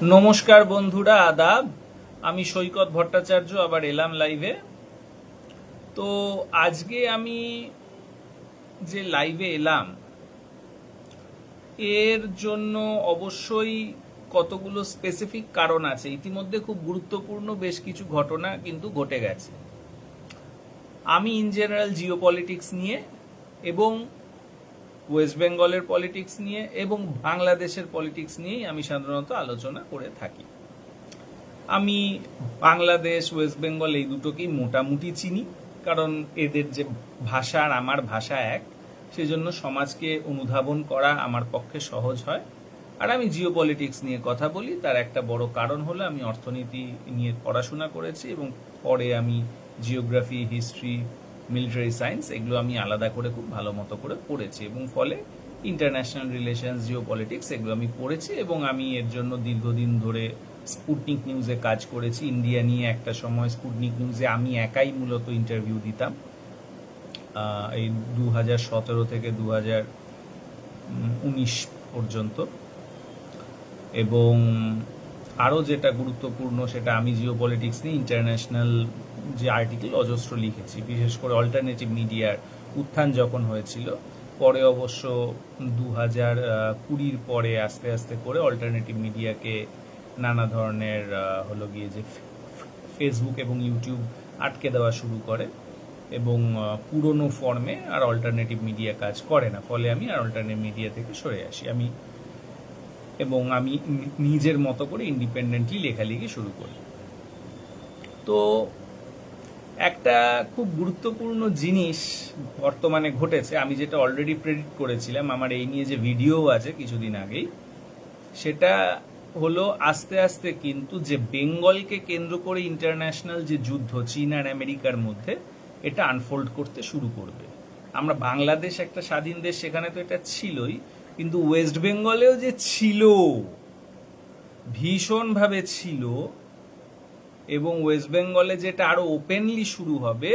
নমস্কার বন্ধুরা, আদাব। আমি সৈকত ভট্টাচার্য আবার এলাম লাইভে। তো আজকে আমি যে লাইভে এলাম এর জন্য অবশ্যই কতগুলো স্পেসিফিক কারণ আছে। ইতিমধ্যে খুব গুরুত্বপূর্ণ বেশ কিছু ঘটনা কিন্তু ঘটে গেছে। আমি ইন জেনারেল জিও পলিটিক্স নিয়ে এবং ওয়েস্ট বেঙ্গলের পলিটিক্স নিয়ে এবং বাংলাদেশের পলিটিক্স নিয়েই আমি সাধারণত আলোচনা করে থাকি। আমি বাংলাদেশ, ওয়েস্ট বেঙ্গল এই দুটোকেই মোটামুটি চিনি, কারণ এদের যে ভাষা আর আমার ভাষা এক, সেজন্য সমাজকে অনুধাবন করা আমার পক্ষে সহজ হয়। আর আমি জিও পলিটিক্স নিয়ে কথা বলি, তার একটা বড় কারণ হলো আমি অর্থনীতি নিয়ে পড়াশোনা করেছি এবং পরে আমি জিওগ্রাফি, হিস্ট্রি, মিলিটারি সায়েন্স এগুলো আমি আলাদা করে খুব ভালো মতো করে পড়েছি এবং ফলে ইন্টারন্যাশনাল রিলেশনস, জিও পলিটিক্স এগুলো আমি পড়েছি এবং আমি এর জন্য দীর্ঘদিন ধরে স্পুটনিক নিউজে কাজ করেছি। ইন্ডিয়া নিয়ে একটা সময় স্পুটনিক নিউজে আমি একাই মূলত ইন্টারভিউ দিতাম, এই 2017 থেকে 2019 পর্যন্ত। এবং আরও যেটা গুরুত্বপূর্ণ, সেটা আমি জিও পলিটিক্স নিয়ে ইন্টারন্যাশনাল যে আর্টিকেল অজস্র লিখেছি, বিশেষ করে অল্টারনেটিভ মিডিয়ার উত্থান যখন হয়েছিল। পরে অবশ্য 2020 পরে আস্তে আস্তে করে অল্টারনেটিভ মিডিয়াকে নানা ধরনের হলো গিয়ে যে ফেসবুক এবং ইউটিউব আটকে দেওয়া শুরু করে এবং পুরনো ফর্মে আর অল্টারনেটিভ মিডিয়া কাজ করে না। ফলে আমি আর অল্টারনেটিভ মিডিয়া থেকে সরে আসি এবং আমি নিজের মতো করে ইন্ডিপেন্ডেন্টলি লেখালেখি শুরু করি। তো একটা খুব গুরুত্বপূর্ণ জিনিস বর্তমানে ঘটেছে, আমি যেটা অলরেডি প্রেডিক্ট করেছিলাম, আমার এই নিয়ে যে ভিডিও আছে কিছুদিন আগেই, সেটা হলো আস্তে আস্তে কিন্তু যে বেঙ্গলকে কেন্দ্র করে ইন্টারন্যাশনাল যে যুদ্ধ চীন আর আমেরিকার মধ্যে, এটা আনফোল্ড করতে শুরু করবে। আমরা বাংলাদেশ একটা স্বাধীন দেশ, সেখানে তো এটা ছিলই, কিন্তু ওয়েস্ট বেঙ্গলেও যে ছিল, ভীষণভাবে ছিল, এবং ওয়েস্ট বেঙ্গলে যেটা আরো ওপেনলি শুরু হবে,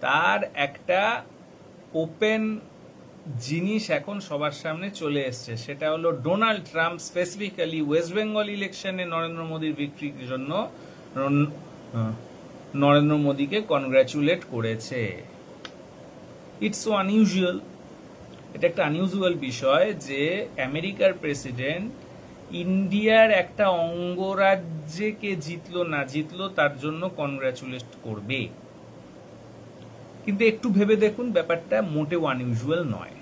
তার একটা ওপেন জিনিস এখন সবার সামনে চলে এসছে। সেটা হলো Donald Trump specifically West Bengal ইলেকশনে নরেন্দ্র মোদীর ভিক্টরির জন্য নরেন্দ্র মোদীকে কনগ্রাচুলেট করেছে। It's so unusual. এটা একটা আনইউজুয়াল বিষয় যে আমেরিকার প্রেসিডেন্ট ইন্ডিয়ার একটা অঙ্গরাজ্যকে জিতলো না জিতলো তার জন্য কনগ্রাচুলেট করবে। কিন্তু একটু ভেবে দেখুন, ব্যাপারটা মোটেও আনইউজুয়াল নয়।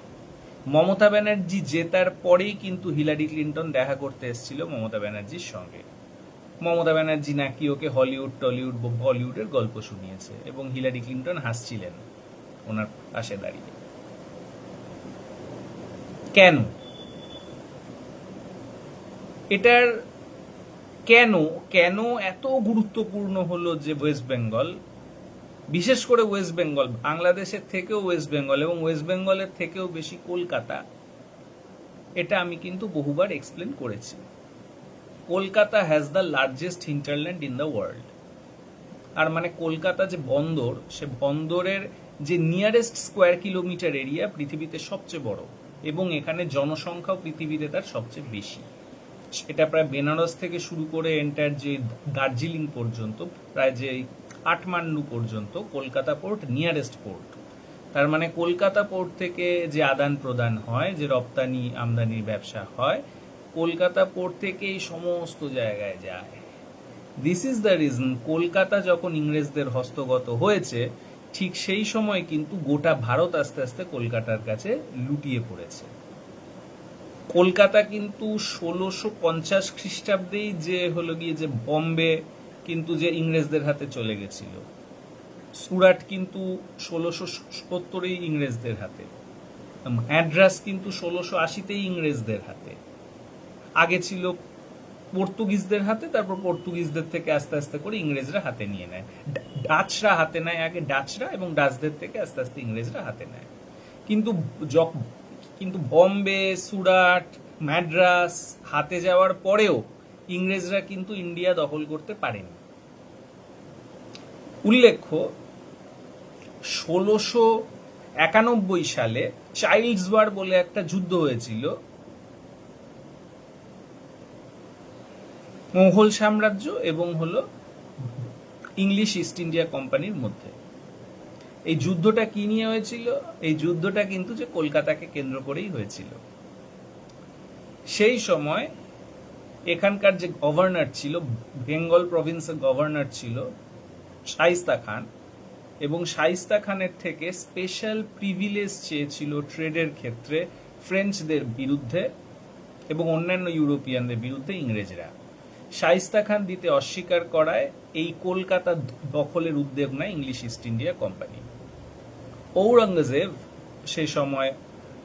মমতা ব্যানার্জি জেতার পরেই কিন্তু হিলারি ক্লিন্টন দেখা করতে এসেছিল মমতা ব্যানার্জির সঙ্গে। মমতা ব্যানার্জি নাকি ওকে হলিউড, টলিউড, বলিউডের গল্প শুনিয়েছে এবং হিলারি ক্লিন্টন হাসছিলেন ওনার পাশে দাঁড়িয়ে। কেন এটার কেন এত গুরুত্বপূর্ণ হলো যে ওয়েস্ট বেঙ্গল, বিশেষ করে ওয়েস্ট বেঙ্গল, বাংলাদেশের থেকেও ওয়েস্ট বেঙ্গল এবং ওয়েস্ট বেঙ্গলের থেকেও বেশি কলকাতা, এটা আমি কিন্তু বহুবার এক্সপ্লেন করেছি। Kolkata has the largest hinterland in the world. আর মানে কলকাতা যে বন্দর, সে বন্দরের যে নিয়ারেস্ট স্কোয়ার কিলোমিটার এরিয়া পৃথিবীতে সবচেয়ে বড় এবং এখানে জনসংখ্যাও পৃথিবীতে তার সবচেয়ে বেশি। সেটা প্রায় বেনারস থেকে শুরু করে এন্টার যে দার্জিলিং পর্যন্ত, প্রায় যে কাঠমান্ডু পর্যন্ত কলকাতা পোর্ট নিয়ারেস্ট পোর্ট। তার মানে কলকাতা পোর্ট থেকে যে আদান প্রদান হয়, যে রপ্তানি আমদানির ব্যবসা হয়, কলকাতা পোর্ট থেকেই সমস্ত জায়গায় যায়। This is the reason Kolkata যখন ইংরেজদের হস্তগত হয়েছে, ঠিক সেই সময় কিন্তু গোটা ভারত আস্তে আস্তে কলকাতার কাছে লুটিয়ে পড়েছে। কলকাতা কিন্তু 1650 খ্রিস্টাব্দেই যে হলো গিয়ে যে বম্বে কিন্তু যে ইংরেজদের হাতে চলে গেছিল, সুরাট কিন্তু 1670-এই ইংরেজদের হাতে, ম্যাড্রাস কিন্তু 1680-তেই ইংরেজদের হাতে। আগে ছিল পর্তুগিজদের হাতে, তারপর পর্তুগিজদের থেকে আস্তে আস্তে করে ইংরেজরা হাতে নিয়ে নেয়। ডাচরা হাতে নেয় আগে, ডাচরা, এবং ডাচদের থেকে আস্তে আস্তে ইংরেজরা হাতে নেয়। কিন্তু বম্বে, সুরাট, ম্যাড্রাস হাতে যাওয়ার পরেও ইংরেজরা কিন্তু ইন্ডিয়া দখল করতে পারেনি। উল্লেখ্য, 1691 সালে চাইল্ডস ওয়ার বলে একটা যুদ্ধ হয়েছিল। মুঘল সাম্রাজ্য এবং হলো ইংলিশ ইস্ট ইন্ডিয়া কোম্পানির মধ্যে। এই যুদ্ধটা কি নিয়ে হয়েছিল? এই যুদ্ধটা কিন্তু যে কলকাতাকে কেন্দ্র করেই হয়েছিল। সেই সময় এখানকার যে গভর্নর ছিল, বেঙ্গল প্রভিন্সের গভর্নর ছিল শাইস্তা খান, এবং শাইস্তা খানের থেকে স্পেশাল প্রিভিলেজ চেয়েছিল ট্রেডের ক্ষেত্রে ফ্রেঞ্চদের বিরুদ্ধে এবং অন্যান্য ইউরোপিয়ানদের বিরুদ্ধে ইংরেজরা। শাইস্তা খান দিতে অস্বীকার করায় এই কলকাতা দখলের উদ্যোগ নেয় English East India Company. Aurangzeb সে সময়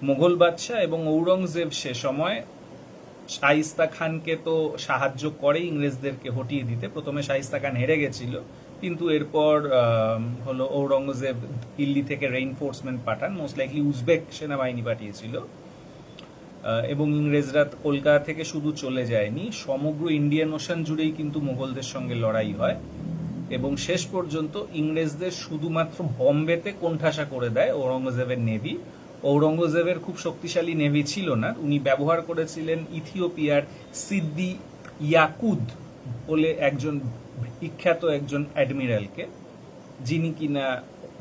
মোগল বাদশাহ, এবং ঔরঙ্গজেব সে সময় শাইস্তা খানকে তো সাহায্য করে ইংরেজদেরকে হটিয়ে দিতে। প্রথমে শাইস্তা খান হেরে গেছিল, কিন্তু এরপর হলো ঔরঙ্গজেব দিল্লি থেকে রেইনফোর্সমেন্ট পাঠান, মোস্ট লাইকলি উজবেক সেনাবাহিনী পাঠিয়েছিল, এবং ইংরেজরা কলকাতা থেকে শুধু চলে যায়নি, সমগ্র ইন্ডিয়ান ওশান জুড়েই কিন্তু মোগলদের সঙ্গে লড়াই হয়, এবং শেষ পর্যন্ত ইংরেজদের শুধুমাত্র বম্বেতে কোণঠাসা করে দেয় ঔরঙ্গজেবের নেভি। ঔরঙ্গজেবের খুব শক্তিশালী নেভি ছিল না, উনি ব্যবহার করেছিলেন ইথিওপিয়ার সিদ্দি ইয়াকুদ বলে একজন বিখ্যাত একজন অ্যাডমিরালকে, যিনি কিনা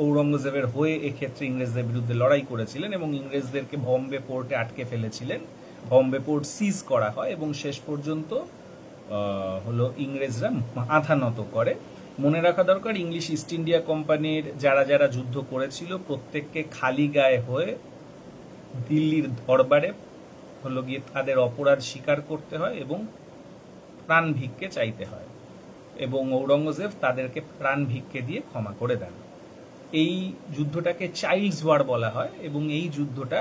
ঔরঙ্গজেবের হয়ে এক্ষেত্রে ইংরেজদের বিরুদ্ধে লড়াই করেছিলেন এবং ইংরেজদেরকে বম্বে পোর্টে আটকে ফেলেছিলেন। বম্বে পোর্ট সিজ করা হয় এবং শেষ পর্যন্ত হলো ইংরেজরা মাথা নত করে। মনে রাখা দরকার, ইংলিশ ইস্ট ইন্ডিয়া কোম্পানির যারা যারা যুদ্ধ করেছিল প্রত্যেককে খালি গায়ে হয়ে দিল্লির দরবারে হলো গিয়ে তাদের অপরাধ স্বীকার করতে হয় এবং প্রাণ ভিক্ষে চাইতে হয়, এবং ঔরঙ্গজেব তাদেরকে প্রাণ ভিক্ষে দিয়ে ক্ষমা করে দেন। এই যুদ্ধটাকে চাইল্ডস ওয়ার বলা হয়, এবং এই যুদ্ধটা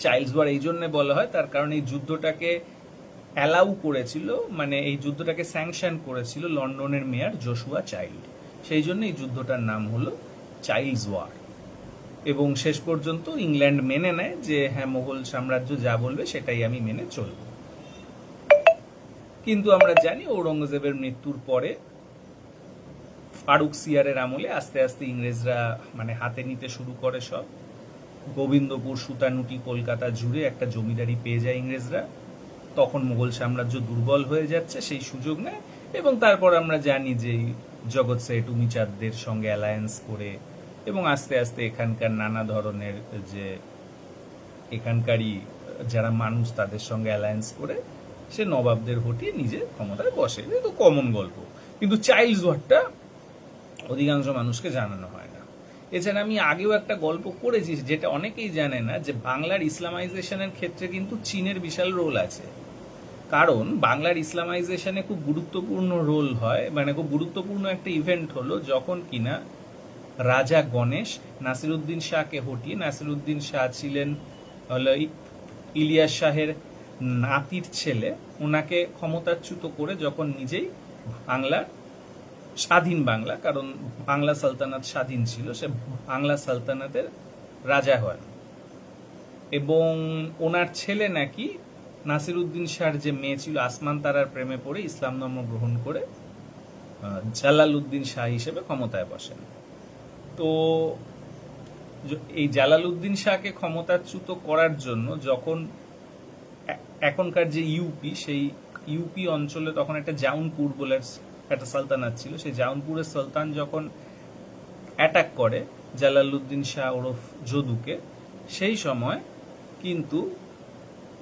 চাইল্ডস ওয়ার এই জন্য বলা হয় তার কারণ এই যুদ্ধটাকে অ্যালাউ করেছিল, মানে এই যুদ্ধটাকে স্যাংশন করেছিল লন্ডনের মেয়র জোশুয়া চাইল্ড। সেই জন্য এই যুদ্ধটার নাম হলো চাইল্ডস ওয়ার, এবং শেষ পর্যন্ত ইংল্যান্ড মেনে নেয় যে হ্যাঁ, মোগল সাম্রাজ্য যা বলবে সেটাই আমি মেনে চলব। কিন্তু আমরা জানি ঔরঙ্গজেবের মৃত্যুর পরে ফারুক সিয়ারের আমলে আস্তে আস্তে ইংরেজরা মানে হাতে নিতে শুরু করে সব। গোবিন্দপুর, সুতানুটি, কলকাতা জুড়ে একটা জমিদারি পেয়ে যায় ইংরেজরা। তখন মুঘল সাম্রাজ্য দুর্বল হয়ে যাচ্ছে, সেই সুযোগ নেয়, এবং তারপর আমরা জানি যে জগৎ সেঠ উমিচাঁদদের সঙ্গে অ্যালায়েন্স করে এবং আস্তে আস্তে এখানকার নানা ধরনের যে এখানকারই যারা মানুষ তাদের সঙ্গে অ্যালায়েন্স করে সে নবাবদের হটিয়ে নিজে ক্ষমতায় বসে। এটা তো কমন গল্প, কিন্তু চাইল্ডস ওয়ারটা অধিকাংশ মানুষকে জানানো হয় না। এছাড়া আমি আগেও একটা গল্প করেছি যেটা অনেকেই জানে না, যে বাংলার ইসলামাইজেশনের ক্ষেত্রে কিন্তু চীনের বিশাল রোল আছে। কারণ বাংলার ইসলামাইজেশনে খুব গুরুত্বপূর্ণ রোল হয়, মানে খুব গুরুত্বপূর্ণ একটা ইভেন্ট হলো যখন কিনা রাজা গণেশ নাসিরুদ্দিন শাহকে হটিয়ে, নাসিরুদ্দিন শাহ ছিলেন হলো ইলিয়াস শাহের নাতির ছেলে, ওনাকে ক্ষমতাচ্যুত করে যখন নিজেই বাংলার স্বাধীন বাংলা, কারণ বাংলা সালতানাত স্বাধীন ছিল, সে বাংলা সালতানাতের রাজা হন, এবং ওনার ছেলে নাকি নাসিরুদ্দিন শাহর যে মেয়ে ছিল আসমান তারার প্রেমে পড়ে ইসলাম ধর্ম গ্রহণ করে জালালউদ্দিন শাহ হিসেবে ক্ষমতায় বসেন। তো এই জালালউদ্দিন শাহকে ক্ষমতাচ্যুত করার জন্য যখন এখনকার যে ইউপি, সেই ইউপি অঞ্চলে তখন একটা জাউনপুর বলে একটা সালতানাত ছিল, সেই জাউনপুরের সুলতান যখন অ্যাটাক করে জালালউদ্দিন শাহ ওরফ যদুকে, সেই সময় কিন্তু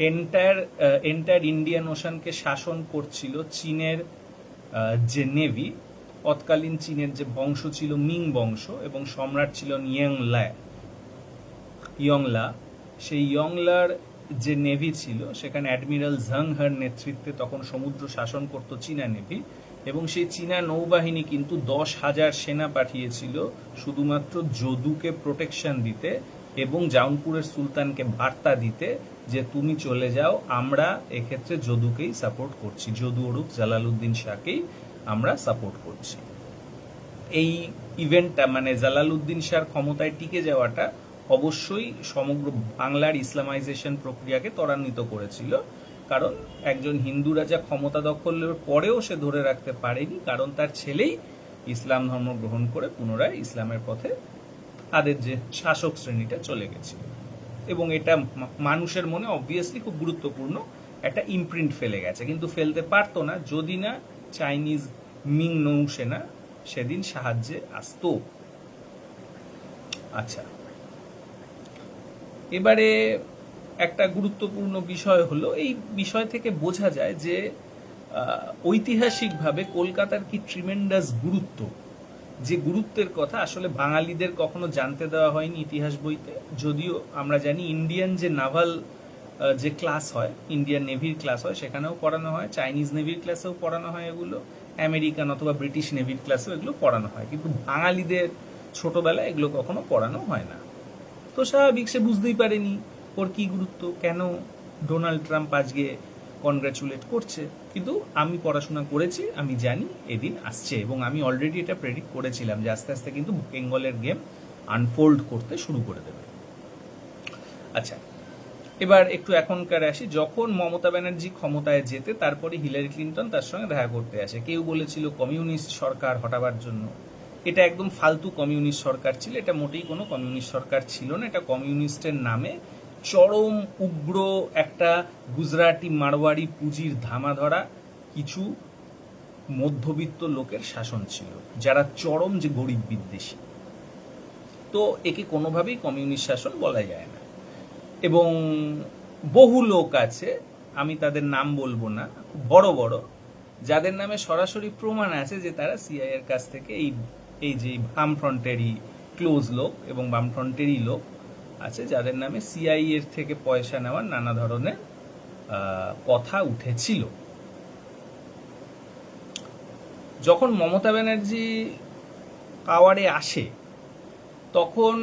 এন্টায়ার ইন্ডিয়ান ওশানকে শাসন করছিল চীনের যে নেভি। তৎকালীন চীনের যে বংশ ছিল মিং বংশ, এবং সম্রাট ছিলেন ইয়ংলা। সেই ইয়ংলার যে নেভি ছিল সেখানে অ্যাডমিরাল ঝাংহার নেতৃত্বে তখন সমুদ্র শাসন করত চীনা নেভি, এবং সেই চীনা নৌবাহিনী কিন্তু 10,000 সেনা পাঠিয়েছিল শুধুমাত্র যদুকে প্রোটেকশন দিতে এবং জাউনপুরের সুলতানকে বার্তা দিতে যে তুমি চলে যাও, আমরা এক্ষেত্রে যদুকেই সাপোর্ট করছি, যদু ওরফ জালালউদ্দিন শাহকেই আমরা সাপোর্ট করছি। এই ইভেন্টটা মানে জালালউদ্দিন শাহর ক্ষমতায় টিকে যাওয়াটা অবশ্যই সমগ্র বাংলার ইসলামাইজেশন প্রক্রিয়াকে ত্বরান্বিত করেছিল, কারণ একজন হিন্দু রাজা ক্ষমতা দখলের পরেও সে ধরে রাখতে পারেনি, কারণ তার ছেলেই ইসলাম ধর্ম গ্রহণ করে পুনরায় ইসলামের পথে তাদের যে শাসক শ্রেণীটা চলে গেছিল। এবং এটা মানুষের মনে অবভিয়াসলি খুব গুরুত্বপূর্ণ, একটা ইমপ্রিন্ট ফেলে গেছে, কিন্তু ফেলতে পারতো না যদি না চাইনিজ মিং নৌসেনা সেদিন সাহায্যে আসতো। আচ্ছা, এবারে একটা গুরুত্বপূর্ণ বিষয় হলো, এই বিষয় থেকে বোঝা যায় যে ঐতিহাসিকভাবে কলকাতার কি ট্রিমেন্ডাস গুরুত্ব, যে গুরুত্বের কথা আসলে বাঙালিদের কখনো জানতে দেওয়া হয়নি ইতিহাস বইতে। যদিও আমরা জানি ইন্ডিয়ান যে নাভাল যে ক্লাস হয়, ইন্ডিয়ান নেভির ক্লাস হয়, সেখানেও পড়ানো হয়, চাইনিজ নেভির ক্লাসেও পড়ানো হয় এগুলো, আমেরিকান অথবা ব্রিটিশ নেভির ক্লাসেও এগুলো পড়ানো হয়, কিন্তু বাঙালিদের ছোটবেলায় এগুলো কখনো পড়ানো হয় না। তো স্বাভাবিক, সে বুঝতেই পারেনি ওর কি গুরুত্ব, কেন ডোনাল্ড ট্রাম্প আজকে কনগ্রাচুলেট করছে। কিন্তু আমি পড়াশোনা করেছি, আমি জানি এদিন আসছে, এবং আমি অলরেডি এটা প্রেডিক্ট করেছিলাম যে আস্তে আস্তে কিন্তু বেঙ্গলের গেম আনফোল্ড করতে শুরু করে দেবে। আচ্ছা, এবার একটু এখনকার আসি। যখন মমতা ব্যানার্জি ক্ষমতায় যেতে, তারপরে হিলারি ক্লিন্টন তার সঙ্গে দেখা করতে আসে। কেউ বলেছিল কমিউনিস্ট সরকার হটাবার জন্য, এটা একদম ফালতু কমিউনিস্ট সরকার ছিল, এটা মোটেই কোনো কমিউনিস্ট সরকার ছিল না। এটা কমিউনিস্টের নামে চরম উগ্র একটা গুজরাটি মারওয়াড়ি পুঁজির ধামা ধরা কিছু মধ্যবিত্ত লোকের শাসন ছিল, যারা চরম যে গরিব বিদ্বেষী। তো একে কোনোভাবেই কমিউনিস্ট শাসন বলা যায় না। এবং বহু লোক আছে, আমি তাদের নাম বলবো না, বড় বড়, যাদের নামে সরাসরি প্রমাণ আছে যে তারা সিআই এর কাছ থেকে এই যে বামফ্রন্টেরই ক্লোজ লোক এবং বামফ্রন্টেরই লোক আছে, যাদের নামে সিআই এর থেকে পয়সা নেওয়ার নানা ধরনের কথা উঠেছিল। যখন মমতা ব্যানার্জি পাওয়ারে আসে, তখন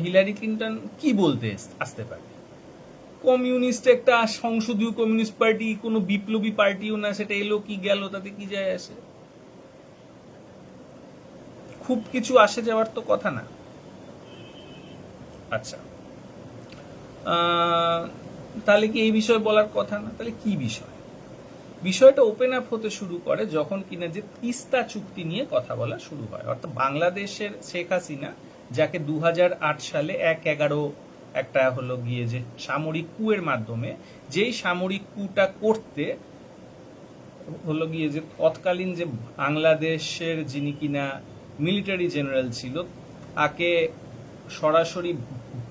হিলারি ক্লিন্টন কি বলতে আসতে পারে? কমিউনিস্ট একটা সংসদীয় কমিউনিস্ট পার্টি, কোনো বিপ্লবী পার্টিও না, সেটা এলো কি গেল তাতে কি যায় আসে? খুব কিছু আসে যাওয়ার তো কথা না। আচ্ছা, তাহলে কি এই বিষয়ে বলার কথা না? তাহলে কি বিষয়? বিষয়টা ওপেন আপ হতে শুরু করে যখন কিনা যে তিস্তা চুক্তি নিয়ে কথা বলা শুরু হয়। অর্থাৎ বাংলাদেশের শেখ হাসিনা, যাকে 2008 সালে 1/11 একটা হলো গিয়ে যে সামরিক কুয়ের মাধ্যমে, যেই সামরিক কুটা করতে হলো গিয়ে যে তৎকালীন যে বাংলাদেশের যিনি কিনা মিলিটারি জেনারেল ছিল, তাকে সরাসরি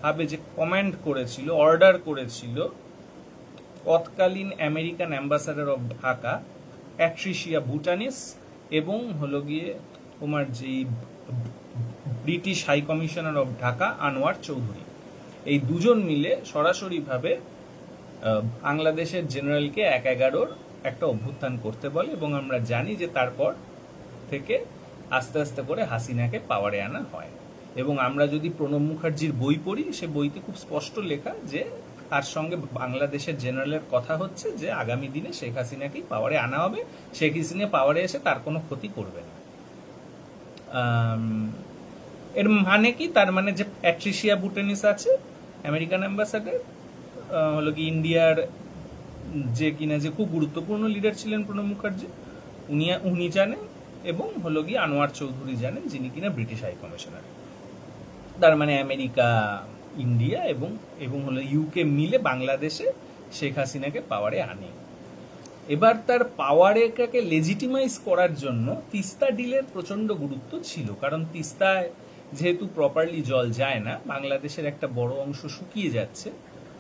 ভাবে যে কমান্ড করেছিল, অর্ডার করেছিল তৎকালীন American ambassador of Dhaka Patricia Butenis, এবং হলো গিয়ে তোমার যেই British high commissioner of Dhaka Anwar Chowdhury, এই দুজন মিলে সরাসরিভাবে বাংলাদেশের জেনারেলকে 1/11 একটা অভ্যুত্থান করতে বলে। এবং আমরা জানি যে তারপর থেকে আস্তে আস্তে করে হাসিনাকে পাওয়ারে আনা হয়। এবং আমরা যদি প্রণব মুখার্জির বই পড়ি, সে বইতে খুব স্পষ্ট লেখা যে তার সঙ্গে বাংলাদেশের জেনারেলের কথা হচ্ছে যে আগামী দিনে শেখ হাসিনাকেই পাওয়ারে আনা হবে, শেখ হাসিনা পাওয়ারে এসে তার কোনো ক্ষতি করবে না। এর মানে কি? তার মানে যে প্যাট্রিশিয়া বুটানিস আছে আমেরিকান অ্যাম্বাসাডার, হলো কি ইন্ডিয়ার যে কিনা যে খুব গুরুত্বপূর্ণ লিডার ছিলেন প্রণব মুখার্জি, উনি জানেন, এবং হলো গিয়ে আনোয়ার চৌধুরী জানেন, যিনি কিনা ব্রিটিশ হাই কমিশনার। তার মানে আমেরিকা, ইন্ডিয়া এবং হলো ইউকে মিলে বাংলাদেশে শেখ হাসিনাকে পাওয়ারে আনে। এবার তার পাওয়ারটাকে লেজিটিমাইজ করার জন্য তিস্তা ডিলের প্রচন্ড গুরুত্ব ছিল, কারণ তিস্তায় যেহেতু প্রপারলি জল যায় না, বাংলাদেশের একটা বড় অংশ শুকিয়ে যাচ্ছে,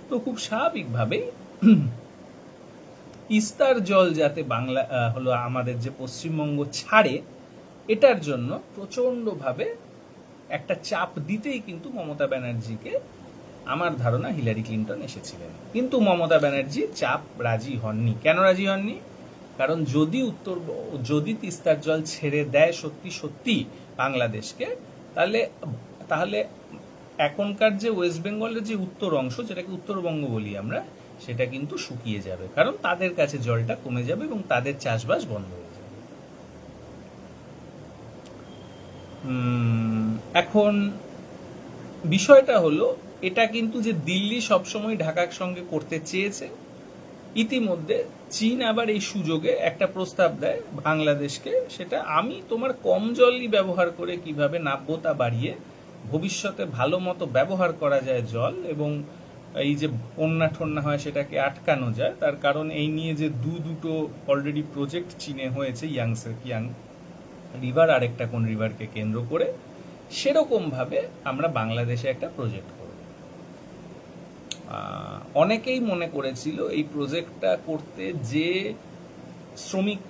তো খুব স্বাভাবিকভাবেই তিস্তার জল যাতে বাংলা হলো আমাদের যে পশ্চিমবঙ্গ ছাড়ে, এটার জন্য প্রচন্ডভাবে একটা চাপ দিতেই কিন্তু মমতা ব্যানার্জিকে, আমার ধারণা, হিলারি ক্লিন্টন এসেছিলেন। কিন্তু মমতা ব্যানার্জি চাপ রাজি হননি। কেন রাজি হননি? কারণ যদি তিস্তার জল ছেড়ে দেয় সত্যি সত্যি বাংলাদেশকে, তাহলে এখনকার যে ওয়েস্ট বেঙ্গলের যে উত্তর অংশ, যেটাকে উত্তরবঙ্গ বলি আমরা, সেটা কিন্তু শুকিয়ে যাবে, কারণ তাদের কাছে জলটা কমে যাবে এবং তাদের চাষবাস বন্ধ হয়ে যাবে। এখন বিষয়টা হলো, এটা কিন্তু যে দিল্লি সবসময় ঢাকার সঙ্গে করতে চেয়েছে, ইতিমধ্যে চীন আবার এই সুযোগে একটা প্রস্তাব দেয় বাংলাদেশকে, সেটা আমি তোমার কম জলই ব্যবহার করে কিভাবে নাব্যতা বাড়িয়ে ভবিষ্যতে ভালো মতো ব্যবহার করা যায় জল, এবং এই যে বন্যা ঠন্যা হয় সেটাকে আটকানো যায়, তার কারণ এই নিয়ে যে দুটো অলরেডি প্রজেক্ট চীনে হয়েছে, কিয়াং রিভার আর একটা কোন রিভারকে কেন্দ্র করে, সেরকমভাবে আমরা বাংলাদেশে একটা প্রজেক্ট করব। অনেকেই মনে করেছিল এই প্রজেক্টটা করতে যে শ্রমিক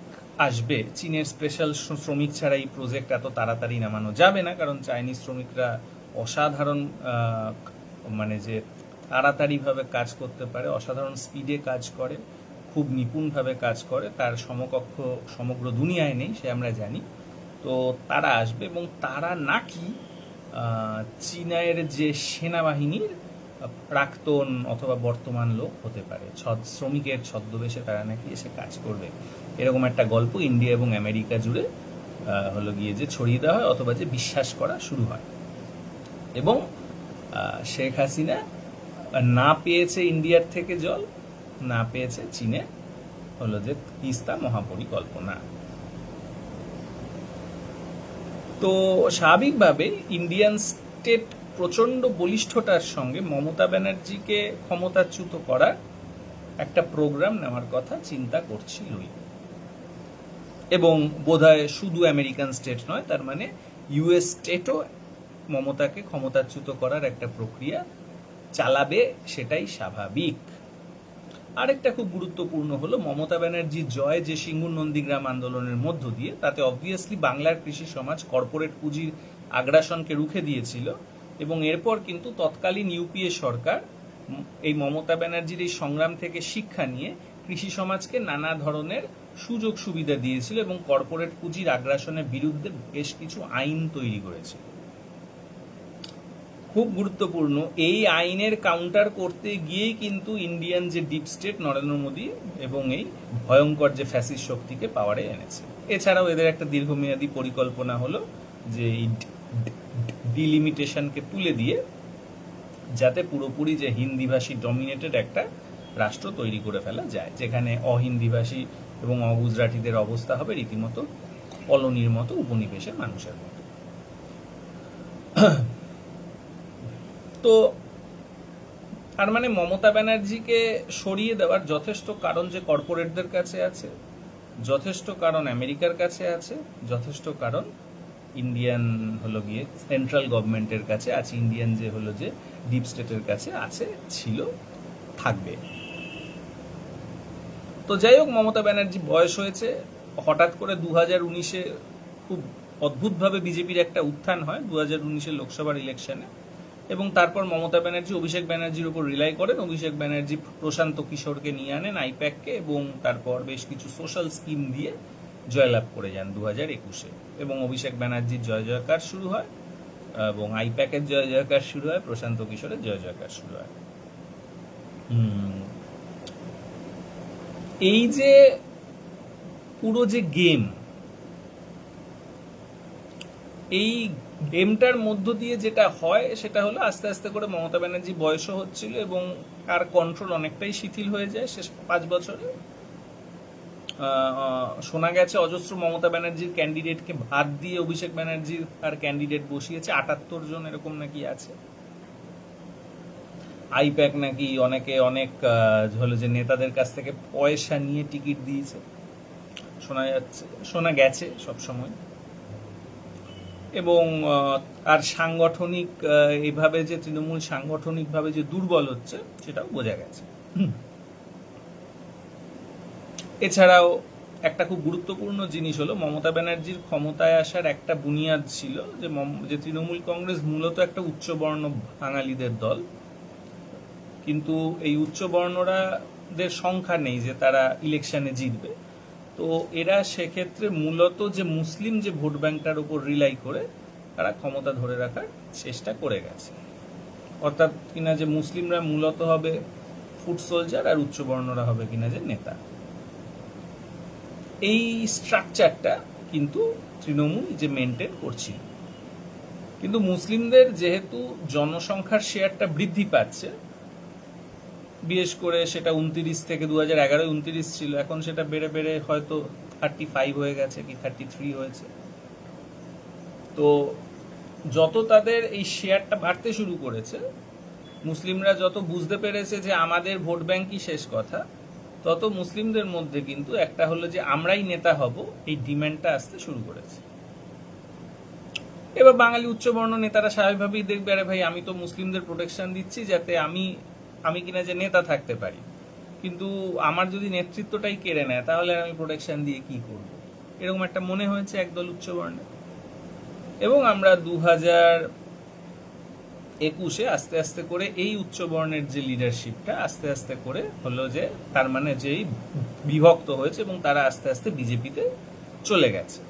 আসবে, চীনের স্পেশাল শ্রমিক ছাড়া এই প্রজেক্ট এত তাড়াতাড়ি নামানো যাবে না, কারণ চাইনিজ শ্রমিকরা অসাধারণ মানে যে তাড়াতাড়িভাবে কাজ করতে পারে, অসাধারণ স্পিডে কাজ করে, খুব নিপুণভাবে কাজ করে, তার সমকক্ষ সমগ্র দুনিয়ায় নেই, সে আমরা জানি। তো তারা আসবে এবং তারা নাকি চীনের যে সেনাবাহিনীর প্রাক্তন অথবা বর্তমান লোক হতে পারে, শ্রমিকের ছদ্মবেশে তারা নাকি এসে কাজ করবে, এরকম একটা গল্প ইন্ডিয়া এবং আমেরিকা জুড়ে হলো গিয়ে যে ছড়িয়ে দেওয়া হয় অথবা যে বিশ্বাস করা শুরু হয়। এবং শেখ হাসিনা না পেয়েছে ইন্ডিয়ার থেকে জল, না পেয়েছে চীনে হলো যে তিস্তা মহাপরিকল্পনা। তো স্বাভাবিকভাবে ইন্ডিয়ান স্টেট প্রচণ্ড বলিষ্ঠতার সঙ্গে মমতা ব্যানার্জিকে ক্ষমতাচ্যুত করার একটা প্রোগ্রাম নেওয়ার কথা চিন্তা করছিলই। এবং বোধহয় শুধু আমেরিকান স্টেট নয়, তার মানে ইউএস স্টেটও মমতাকে ক্ষমতাচ্যুত করার একটা প্রক্রিয়া চালাবে, সেটাই স্বাভাবিক। আরেকটা খুব গুরুত্বপূর্ণ হলো মমতা ব্যানার্জির জয় যে সিঙ্গুর নন্দীগ্রাম আন্দোলনের মধ্য দিয়ে, তাতে অবভিয়াসলি বাংলার কৃষি সমাজ কর্পোরেট পুঁজির আগ্রাসনকে রুখে দিয়েছিল, এবং এরপর কিন্তু তৎকালীন ইউপিএ সরকার এই মমতা ব্যানার্জির এই সংগ্রাম থেকে শিক্ষা নিয়ে কৃষি সমাজকে নানা ধরনের সুযোগ সুবিধা দিয়েছিল এবং কর্পোরেট পুঁজির আগ্রাসনের বিরুদ্ধে বেশ কিছু আইন তৈরি করেছিল। খুব গুরুত্বপূর্ণ, এই আইনের কাউন্টার করতে গিয়েই কিন্তু ইন্ডিয়ান যে ডিপ স্টেট নরেন্দ্র মোদী এবং এই ভয়ঙ্কর যে ফ্যাসিস্ট শক্তিকে পাওয়ারে এনেছে। এছাড়াও এদের একটা দীর্ঘমেয়াদী পরিকল্পনা হলো যে এই ডিলিমিটেশনকে তুলে দিয়ে যাতে পুরোপুরি যে হিন্দিভাষী ডমিনেটেড একটা রাষ্ট্র তৈরি করে ফেলা যায়, যেখানে অহিন্দিভাষী এবং অগুজরাটিদের অবস্থা হবে রীতিমতো কলোনির মতো, উপনিবেশের মানুষের মতো। তো তার মানে মমতা ব্যানার্জিকে সরিয়ে দেওয়ার যথেষ্ট কারণ যে কর্পোরেটদের কাছে আছে, যথেষ্ট কারণ আমেরিকার কাছে আছে, যথেষ্ট কারণ ইন্ডিয়ান হলো গিয়ে সেন্ট্রাল গভর্নমেন্টের কাছে আছে, ইন্ডিয়ান যে হলো যে ডিপ স্টেটের কাছে আছে, ছিল, থাকবে। তো যাই হোক, মমতা ব্যানার্জি বয়স হয়েছে, হঠাৎ করে 2019-এ খুব অদ্ভুতভাবে বিজেপির একটা উত্থান হয় 2019-এর লোকসভার ইলেকশনে, এবং তারপর মমতা ব্যানার্জি অভিষেক ব্যানার্জির উপর রিলাই করেন। অভিষেক ব্যানার্জি প্রশান্ত কিশোরকে নিয়ে আনেন, আইপ্যাককে, এবং তারপর বেশ কিছু সোশ্যাল স্কিম দিয়ে জয়লাভ করে যান 2021-এ, এবং অভিষেক ব্যানার্জির জয় জয়কার শুরু হয়, এবং আইপ্যাকের জয় জয়কার শুরু হয়, প্রশান্ত কিশোরের জয় জয়কার শুরু হয়। এই যে পুরো যে গেম, এই গেমটার মধ্য দিয়ে যেটা হয় সেটা হলো আস্তে আস্তে করে মমতা ব্যানার্জি বয়সও হচ্ছিল এবং তার কন্ট্রোল অনেকটাই শিথিল হয়ে যায় শেষ 5 বছরে। শোনা গেছে অজস্র মমতা ব্যানার্জির ক্যান্ডিডেটকে বাদ দিয়ে অভিষেক ব্যানার্জির আর ক্যান্ডিডেট বসিয়েছে, 78 জন এরকম নাকি আছে। আইপ্যাক নাকি অনেকে অনেক হলো যে নেতাদের কাছ থেকে পয়সা নিয়ে টিকিট দিয়েছে, শোনা গেছে সবসময়। এবং আর সাংগঠনিক এইভাবে যে তৃণমূল সাংগঠনিকভাবে যে দুর্বল হচ্ছে সেটাও বোঝা গেছে। এছাড়াও একটা খুব গুরুত্বপূর্ণ জিনিস হলো মমতা ব্যানার্জির ক্ষমতায় আসার একটা বুনিয়াদ ছিল যে তৃণমূল কংগ্রেস মূলত একটা উচ্চবর্ণ বাঙালিদের দল, কিন্তু এই উচ্চবর্ণরাদের সংখ্যা নেই যে তারা ইলেকশনে জিতবে। তো এরা সেক্ষেত্রে মূলত যে মুসলিম যে ভোট ব্যাংকটার উপর রিলাই করে তারা ক্ষমতা ধরে রাখার চেষ্টা করে গেছে, অর্থাৎ কিনা যে মুসলিমরা মূলত হবে ফুট সোলজার আর উচ্চবর্ণরা হবে কিনা যে নেতা। এই স্ট্রাকচারটা কিন্তু তৃণমূল যে মেনটেন করছিল, কিন্তু মুসলিমদের যেহেতু জনসংখ্যার শেয়ারটা বৃদ্ধি পাচ্ছে, বিশেষ করে সেটা 29 থেকে 2011 29 ছিল, এখন সেটা বেড়ে বেড়ে হয়তো 35 হয়ে গেছে কি 33 হয়েছে। তো যত তাদের এই শেয়ারটা বাড়তে শুরু করেছে, মুসলিমরা যত বুঝতে পেরেছে যে আমাদের ভোট ব্যাংকই শেষ কথা, তত মুসলিমদের মধ্যে কিন্তু একটা হলো যে আমরাই নেতা হব, এই ডিমান্ডটা আসতে শুরু করেছে। এবার বাঙালি উচ্চবর্ণ নেতারা স্বাভাবিকভাবেই দেখবে, আরে ভাই আমি তো মুসলিমদের প্রোটেকশন দিচ্ছি যাতে আমি কিনা যে নেতা থাকতে পারি, কিন্তু আমার যদি নেতৃত্বটাই কেড়ে নেয় তাহলে আমি প্রোটেকশন দিয়ে কি করব, এরকম একটা মনে হয়েছে একদল উচ্চবর্ণে। এবং আমরা 2021-এ আস্তে আস্তে করে এই উচ্চবর্ণের যে লিডারশিপটা আস্তে আস্তে করে হলো যে তার মানে যেই বিভক্ত হয়েছে এবং তারা আস্তে আস্তে বিজেপিতে চলে গেছে।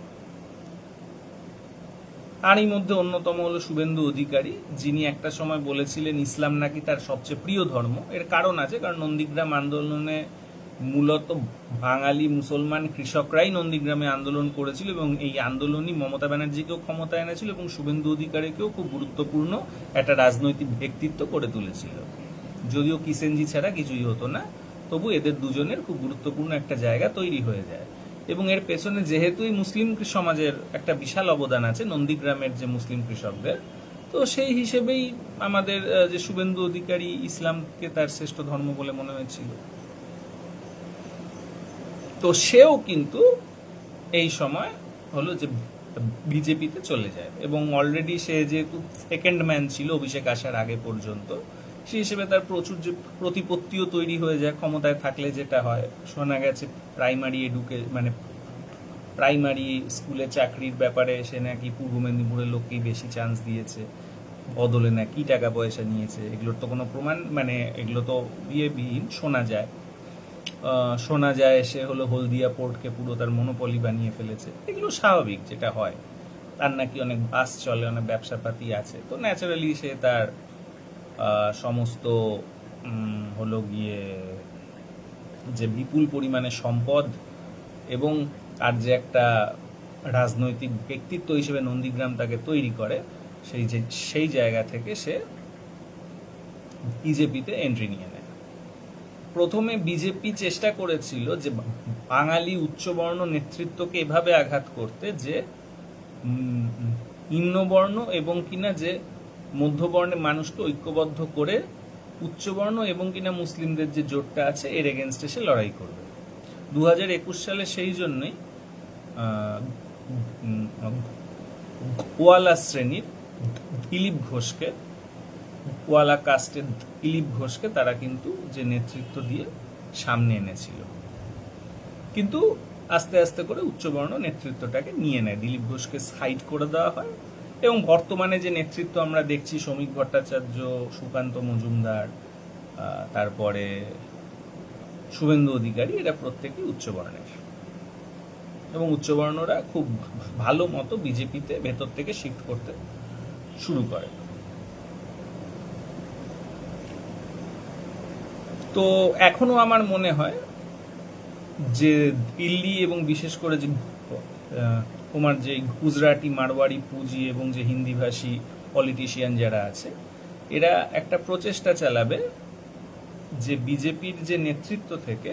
আর এই মধ্যে অন্যতম হলো শুভেন্দু অধিকারী, যিনি একটা সময় বলেছিলেন ইসলাম নাকি তার সবচেয়ে প্রিয় ধর্ম। এর কারণ আছে, কারণ নন্দীগ্রাম আন্দোলনে মূলত বাঙালি মুসলমান কৃষকরাই নন্দীগ্রামে আন্দোলন করেছিল এবং এই আন্দোলনই মমতা ব্যানার্জিকেও ক্ষমতায় এনেছিল এবং শুভেন্দু অধিকারীকেও খুব গুরুত্বপূর্ণ একটা রাজনৈতিক ব্যক্তিত্ব করে তুলেছিল। যদিও কিষেনজি ছাড়া কিছুই হতো না, তবু এদের দুজনের খুব গুরুত্বপূর্ণ একটা জায়গা তৈরি হয়ে যায়। এবং এর পেছনে যেহেতু মুসলিম সমাজের একটা বিশাল অবদান আছে, নন্দীগ্রামের যে মুসলিম কৃষকদের, তো সেই হিসেবেই আমাদের যে শুভেন্দু অধিকারী ইসলামকে তার শ্রেষ্ঠ ধর্ম বলে মনে হয়েছিল। তো সেও কিন্তু এই সময় হলো যে বিজেপিতে চলে যায় এবং অলরেডি সে যেহেতু সেকেন্ড ম্যান ছিল অভিষেক আসার আগে পর্যন্ত, সেই হিসেবে তার প্রচুর যে প্রতিপত্তিও তৈরি হয়ে যায়। ক্ষমতায় থাকলে যেটা হয়, শোনা গেছে প্রাইমারি স্কুলে চাকরির ব্যাপারে সে নাকি পূর্ব মেদিনীপুরের লোককেই বেশি চান্স দিয়েছে, বদলে না কি টাকা পয়সা নিয়েছে, এগুলোর তো কোনো প্রমাণ এগুলো তো বিহীন শোনা যায় সে হলো হলদিয়া পোর্টকে পুরো তার মনোপলি বানিয়ে ফেলেছে। এগুলো স্বাভাবিক, যেটা হয়। তার নাকি অনেক বাস চলে, অনেক ব্যবসাপাতি আছে, তো ন্যাচারালি সে তার সমস্ত হলো গিয়ে যে বিপুল পরিমাণে সম্পদ এবং আর যে একটা রাজনৈতিক ব্যক্তিত্ব হিসেবে নন্দীগ্রাম তাকে তৈরি করে, সেই জায়গা থেকে সে বিজেপিতে এন্ট্রি নিয়ে নেয়। প্রথমে বিজেপি চেষ্টা করেছিল যে বাঙালি উচ্চবর্ণ নেতৃত্বকে এভাবে আঘাত করতে যে নিম্নবর্ণ এবং কিনা যে মধ্যবর্ণের মানুষকে ঐক্যবদ্ধ করে উচ্চবর্ণ এবং কিনা মুসলিমদের যে জোটটা আছে এর এগেনস্টে সে লড়াই করবে। 2021 সালে সেই জন্যই গোয়ালা শ্রেণীর দিলীপ ঘোষকে, গোয়ালা কাস্টের দিলীপ ঘোষকে তারা কিন্তু যে নেতৃত্ব দিয়ে সামনে এনেছিল, কিন্তু আস্তে আস্তে করে উচ্চবর্ণ নেতৃত্বটাকে নিয়ে নেয়, দিলীপ ঘোষকে সাইড করে দেওয়া হয়। এবং বর্তমানে যে নেতৃত্ব আমরা দেখছি, শ্রমিক ভট্টাচার্য, সুকান্ত মজুমদার, তারপরে শুভেন্দু অধিকারী, এরা প্রত্যেকেই উচ্চবর্ণের এবং উচ্চবর্ণরা খুব ভালো মতো বিজেপিতে ভেতর থেকে শিফট করতে শুরু করে। তো এখনো আমার মনে হয় যে দিল্লি এবং বিশেষ করে যে তোমার যে গুজরাটি, মারওয়াড়ি, পুঁজি এবং যে হিন্দিভাষী পলিটিশিয়ান যারা আছে, এরা একটা প্রচেষ্টা চালাবে যে বিজেপির যে নেতৃত্ব থেকে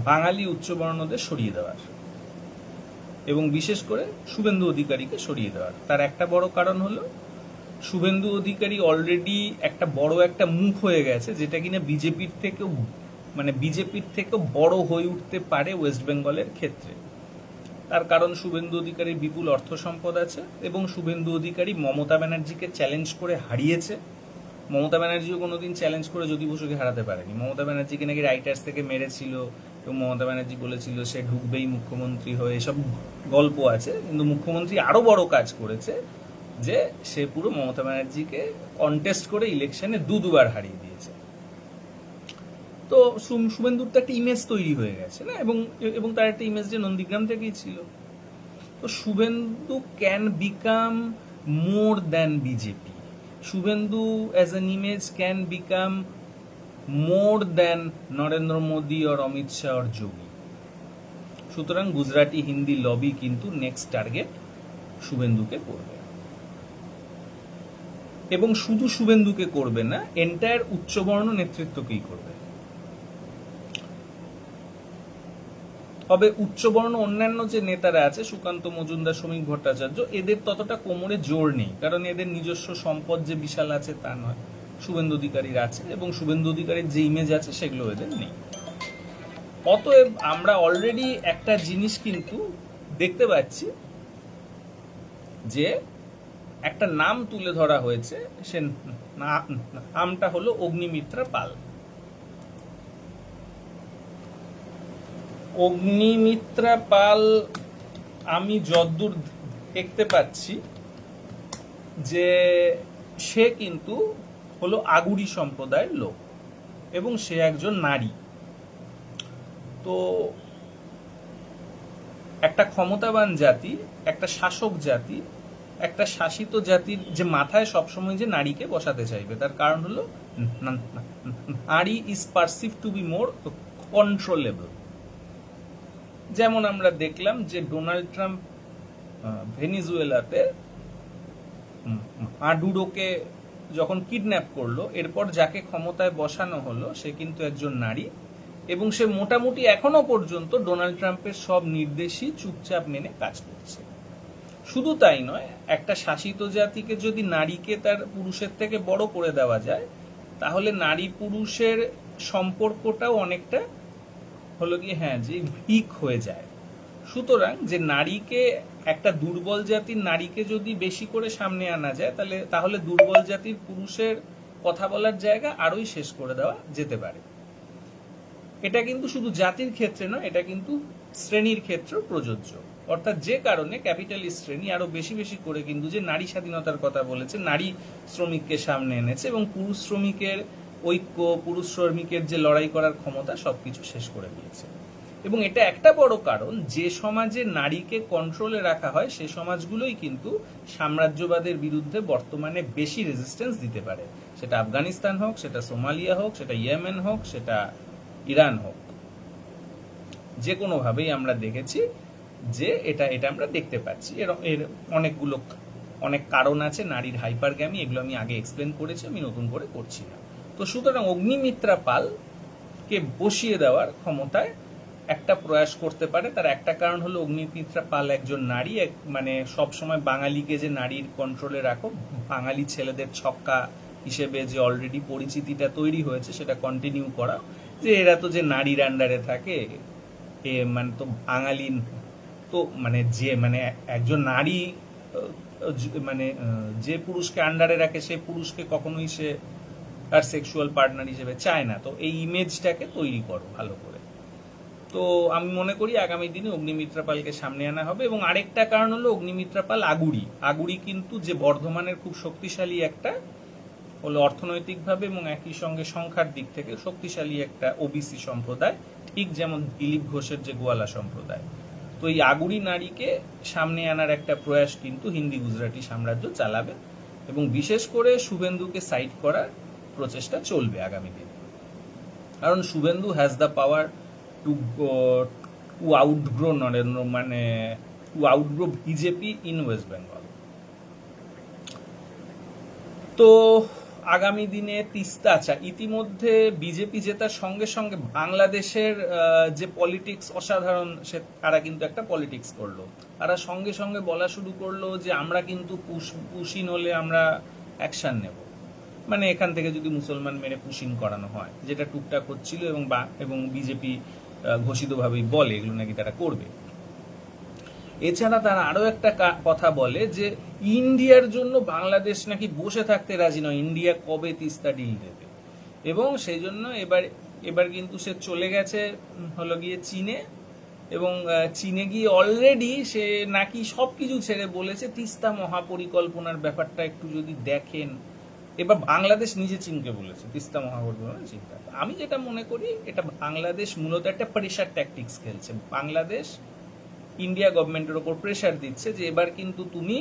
বাঙালি উচ্চবর্ণদের সরিয়ে দেওয়ার এবং বিশেষ করে শুভেন্দু অধিকারীকে সরিয়ে দেওয়ার। তার একটা বড় কারণ হলো শুভেন্দু অধিকারী অলরেডি একটা বড় একটা মুখ হয়ে গেছে, যেটা কিনা বিজেপির থেকেও বড় হয়ে উঠতে পারে ওয়েস্ট বেঙ্গলের ক্ষেত্রে। তার কারণ শুভেন্দু অধিকারীর বিপুল অর্থ সম্পদ আছে এবং শুভেন্দু অধিকারী মমতা ব্যানার্জিকে চ্যালেঞ্জ করে হারিয়েছে। মমতা ব্যানার্জিও কোনোদিন চ্যালেঞ্জ করে জ্যোতি বসুকে হারাতে পারেনি। মমতা ব্যানার্জিকে নাকি রাইটার্স থেকে মেরেছিল এবং মমতা ব্যানার্জি বলেছিল সে ঢুকবেই মুখ্যমন্ত্রী হয়ে, এসব গল্প আছে। কিন্তু মুখ্যমন্ত্রী আরো বড় কাজ করেছে, যে সে পুরো মমতা ব্যানার্জিকে কন্টেস্ট করে ইলেকশনে দুবার হারিয়ে দিয়েছে। তো শুভেন্দুর তো একটা ইমেজ তৈরি হয়ে গেছে না, এবং তার একটা ইমেজ যে নন্দীগ্রাম থেকেই ছিল। তো Suvendu can become more than BJP. Suvendu as an image can become more than Narendra Modi আর অমিত শাহ আর যোগী। সুতরাং গুজরাটি হিন্দি লবি কিন্তু নেক্সট টার্গেট শুভেন্দুকে করবে, এবং শুধু শুভেন্দুকে করবে না, এন্টায়ার উচ্চবর্ণ নেতৃত্বকেই করবে। তবে উচ্চবর্ণ অন্যান্য যে নেতারা আছে, সুকান্ত মজুমদার, শ্রমিক ভট্টাচার্য, এদের ততটা কোমরে জোর নেই, কারণ এদের নিজস্ব সম্পদ যে বিশাল আছে তা নয়। শুভেন্দু অধিকারীর আছে, এবং শুভেন্দু অধিকারীর যে ইমেজ আছে সেগুলো এদের নেই। অতএব আমরা অলরেডি একটা জিনিস কিন্তু দেখতে পাচ্ছি যে একটা নাম তুলে ধরা হয়েছে, সে নামটা হলো অগ্নিমিত্রা পাল। অগ্নিমিত্রা পাল আমি যতদূর দেখতে পাচ্ছি যে সে কিন্তু হলো আগুরি সম্প্রদায়ের লোক এবং সে একজন নারী। তো একটা ক্ষমতাবান জাতি, একটা শাসক জাতি, একটা শাসিত জাতির যে মাথায় সবসময় যে নারীকে বসাতে চাইবে, তার কারণ হলো নারী is perceived to be more controllable. যেমন আমরা দেখলাম যে ডোনাল্ড ট্রাম্প ভেনিজুয়েলাতে মাডুরোকে যখন কিডন্যাপ করলো, এরপর যাকে ক্ষমতায় বসানো হলো সে কিন্তু একজন নারী, এবং সে মোটামুটি এখনো পর্যন্ত ডোনাল্ড ট্রাম্পের সব নির্দেশই চুপচাপ মেনে কাজ করছে। শুধু তাই নয়, একটা শাসিত জাতিকে যদি নারীকে তার পুরুষের থেকে বড় করে দেওয়া যায়, তাহলে নারী পুরুষের সম্পর্কটাও অনেকটা হলো গিয়ে যে ভিক হয়ে যায়। সুতরাং যে নারীকে, একটা দুর্বল জাতির নারীকে যদি বেশি করে সামনে আনা যায়, তাহলে দুর্বল জাতির পুরুষের কথা বলার জায়গা আরোই শেষ করে দেওয়া যেতে পারে। এটা কিন্তু শুধু জাতির ক্ষেত্রে নয়, এটা কিন্তু শ্রেণীর ক্ষেত্রেও প্রযোজ্য। অর্থাৎ যে কারণে ক্যাপিটালিস্ট শ্রেণী আরো বেশি বেশি করে কিন্তু যে নারী স্বাধীনতার কথা বলেছে, নারী শ্রমিককে সামনে এনেছে এবং পুরুষ শ্রমিকের ঐক্য, পুরুষ শ্রমিকের যে লড়াই করার ক্ষমতা সবকিছু শেষ করে দিয়েছে। এবং এটা একটা বড় কারণ, যে সমাজে নারীকে কন্ট্রোলে রাখা হয় সে সমাজগুলোই কিন্তু সাম্রাজ্যবাদের বিরুদ্ধে বর্তমানে বেশি রেজিস্ট্যান্স দিতে পারে। সেটা আফগানিস্তান হোক, সেটা সোমালিয়া হোক, সেটা ইয়েমেন হোক, সেটা ইরান হোক, যে কোনোভাবেই আমরা দেখেছি যে এটা আমরা দেখতে পাচ্ছি। এর অনেক কারণ আছে। নারীর হাইপারগ্যামি, এগুলো আমি আগে এক্সপ্লেন করেছি, আমি নতুন করে করছি না। তো সুতরাং অগ্নিমিত্রা পালকে বসিয়ে দেওয়ার ক্ষমতায় একটা প্রয়াস করতে পারে। তার একটা কারণ হলো অগ্নিমিত্রা পাল একজন নারী, মানে সবসময় বাঙালিকে যে নারীর কন্ট্রোলে রাখো, বাঙালি ছেলেদের ছক্কা হিসেবে যে অলরেডি পরিচিতিটা তৈরি হয়েছে সেটা কন্টিনিউ করা, যে এরা তো যে নারীর আন্ডারে থাকে, মানে তো বাঙালি তো মানে একজন নারী মানে যে পুরুষকে আন্ডারে রাখে সে পুরুষকে কখনোই সে তার সেক্সুয়াল পার্টনার হিসেবে চায় না। তো এই ইমেজটাকে তৈরি করো ভালো করে। তো আমি মনে করি আগামী দিনে অগ্নিমিত্রা পালকে সামনে আনা হবে। এবং আরেকটা কারণ হলো অগ্নিমিত্রা পাল আগুরি কিন্তু যে বর্ধমানের খুব শক্তিশালী একটা হলো অর্থনৈতিকভাবে এবং একই সঙ্গে সংখ্যার দিক থেকে শক্তিশালী একটা ওবিসি সম্প্রদায়, ঠিক যেমন দিলীপ ঘোষের যে গোয়ালা সম্প্রদায়। তো এই আগুরি নারীকে সামনে আনার একটা প্রয়াস কিন্তু হিন্দি গুজরাটি সাম্রাজ্য চালাবে, এবং বিশেষ করে শুভেন্দুকে সাইড করার প্রচেষ্টা চলবে আগামী দিনে। কারণ Suvendu has the power to outgrow BJP in West Bengal. তো আগামী দিনে তিস্তা, ইতিমধ্যে বিজেপি জেতার সঙ্গে সঙ্গে বাংলাদেশের যে পলিটিক্স অসাধারণ, তারা কিন্তু একটা পলিটিক্স করলো। তারা সঙ্গে সঙ্গে বলা শুরু করলো যে আমরা কিন্তু পুশিন হলে আমরা অ্যাকশন নেব, মানে এখান থেকে যদি মুসলমান মেরে পুশিন করানো হয়, যেটা টুকটাক হচ্ছিল এবং বিজেপি ঘোষিতভাবেই বলে এগুলো নাকি তারা করবে। এছাড়া তারা আরো একটা কথা বলে যে ইন্ডিয়ার জন্য বাংলাদেশ নাকি বসে থাকতে রাজি নয়, ইন্ডিয়া কবে তিস্তা ডিল দেবে। এবং সেই জন্য এবার কিন্তু সে চলে গেছে হলো গিয়ে চীনে, এবং চীনে গিয়ে অলরেডি সে নাকি সবকিছু ছেড়ে বলেছে তিস্তা মহাপরিকল্পনার ব্যাপারটা একটু যদি দেখেন। এবার বাংলাদেশ নিজে চীনকে বলেছে তিস্তা মহাপরিকল্পনার চিন্তা। আমি যেটা মনে করি, এটা বাংলাদেশ মূলত একটা প্রেশার ট্যাকটিক্স খেলছে। বাংলাদেশ ইন্ডিয়া গভর্নমেন্টের ওপর প্রেশার দিচ্ছে যে এবার কিন্তু তুমি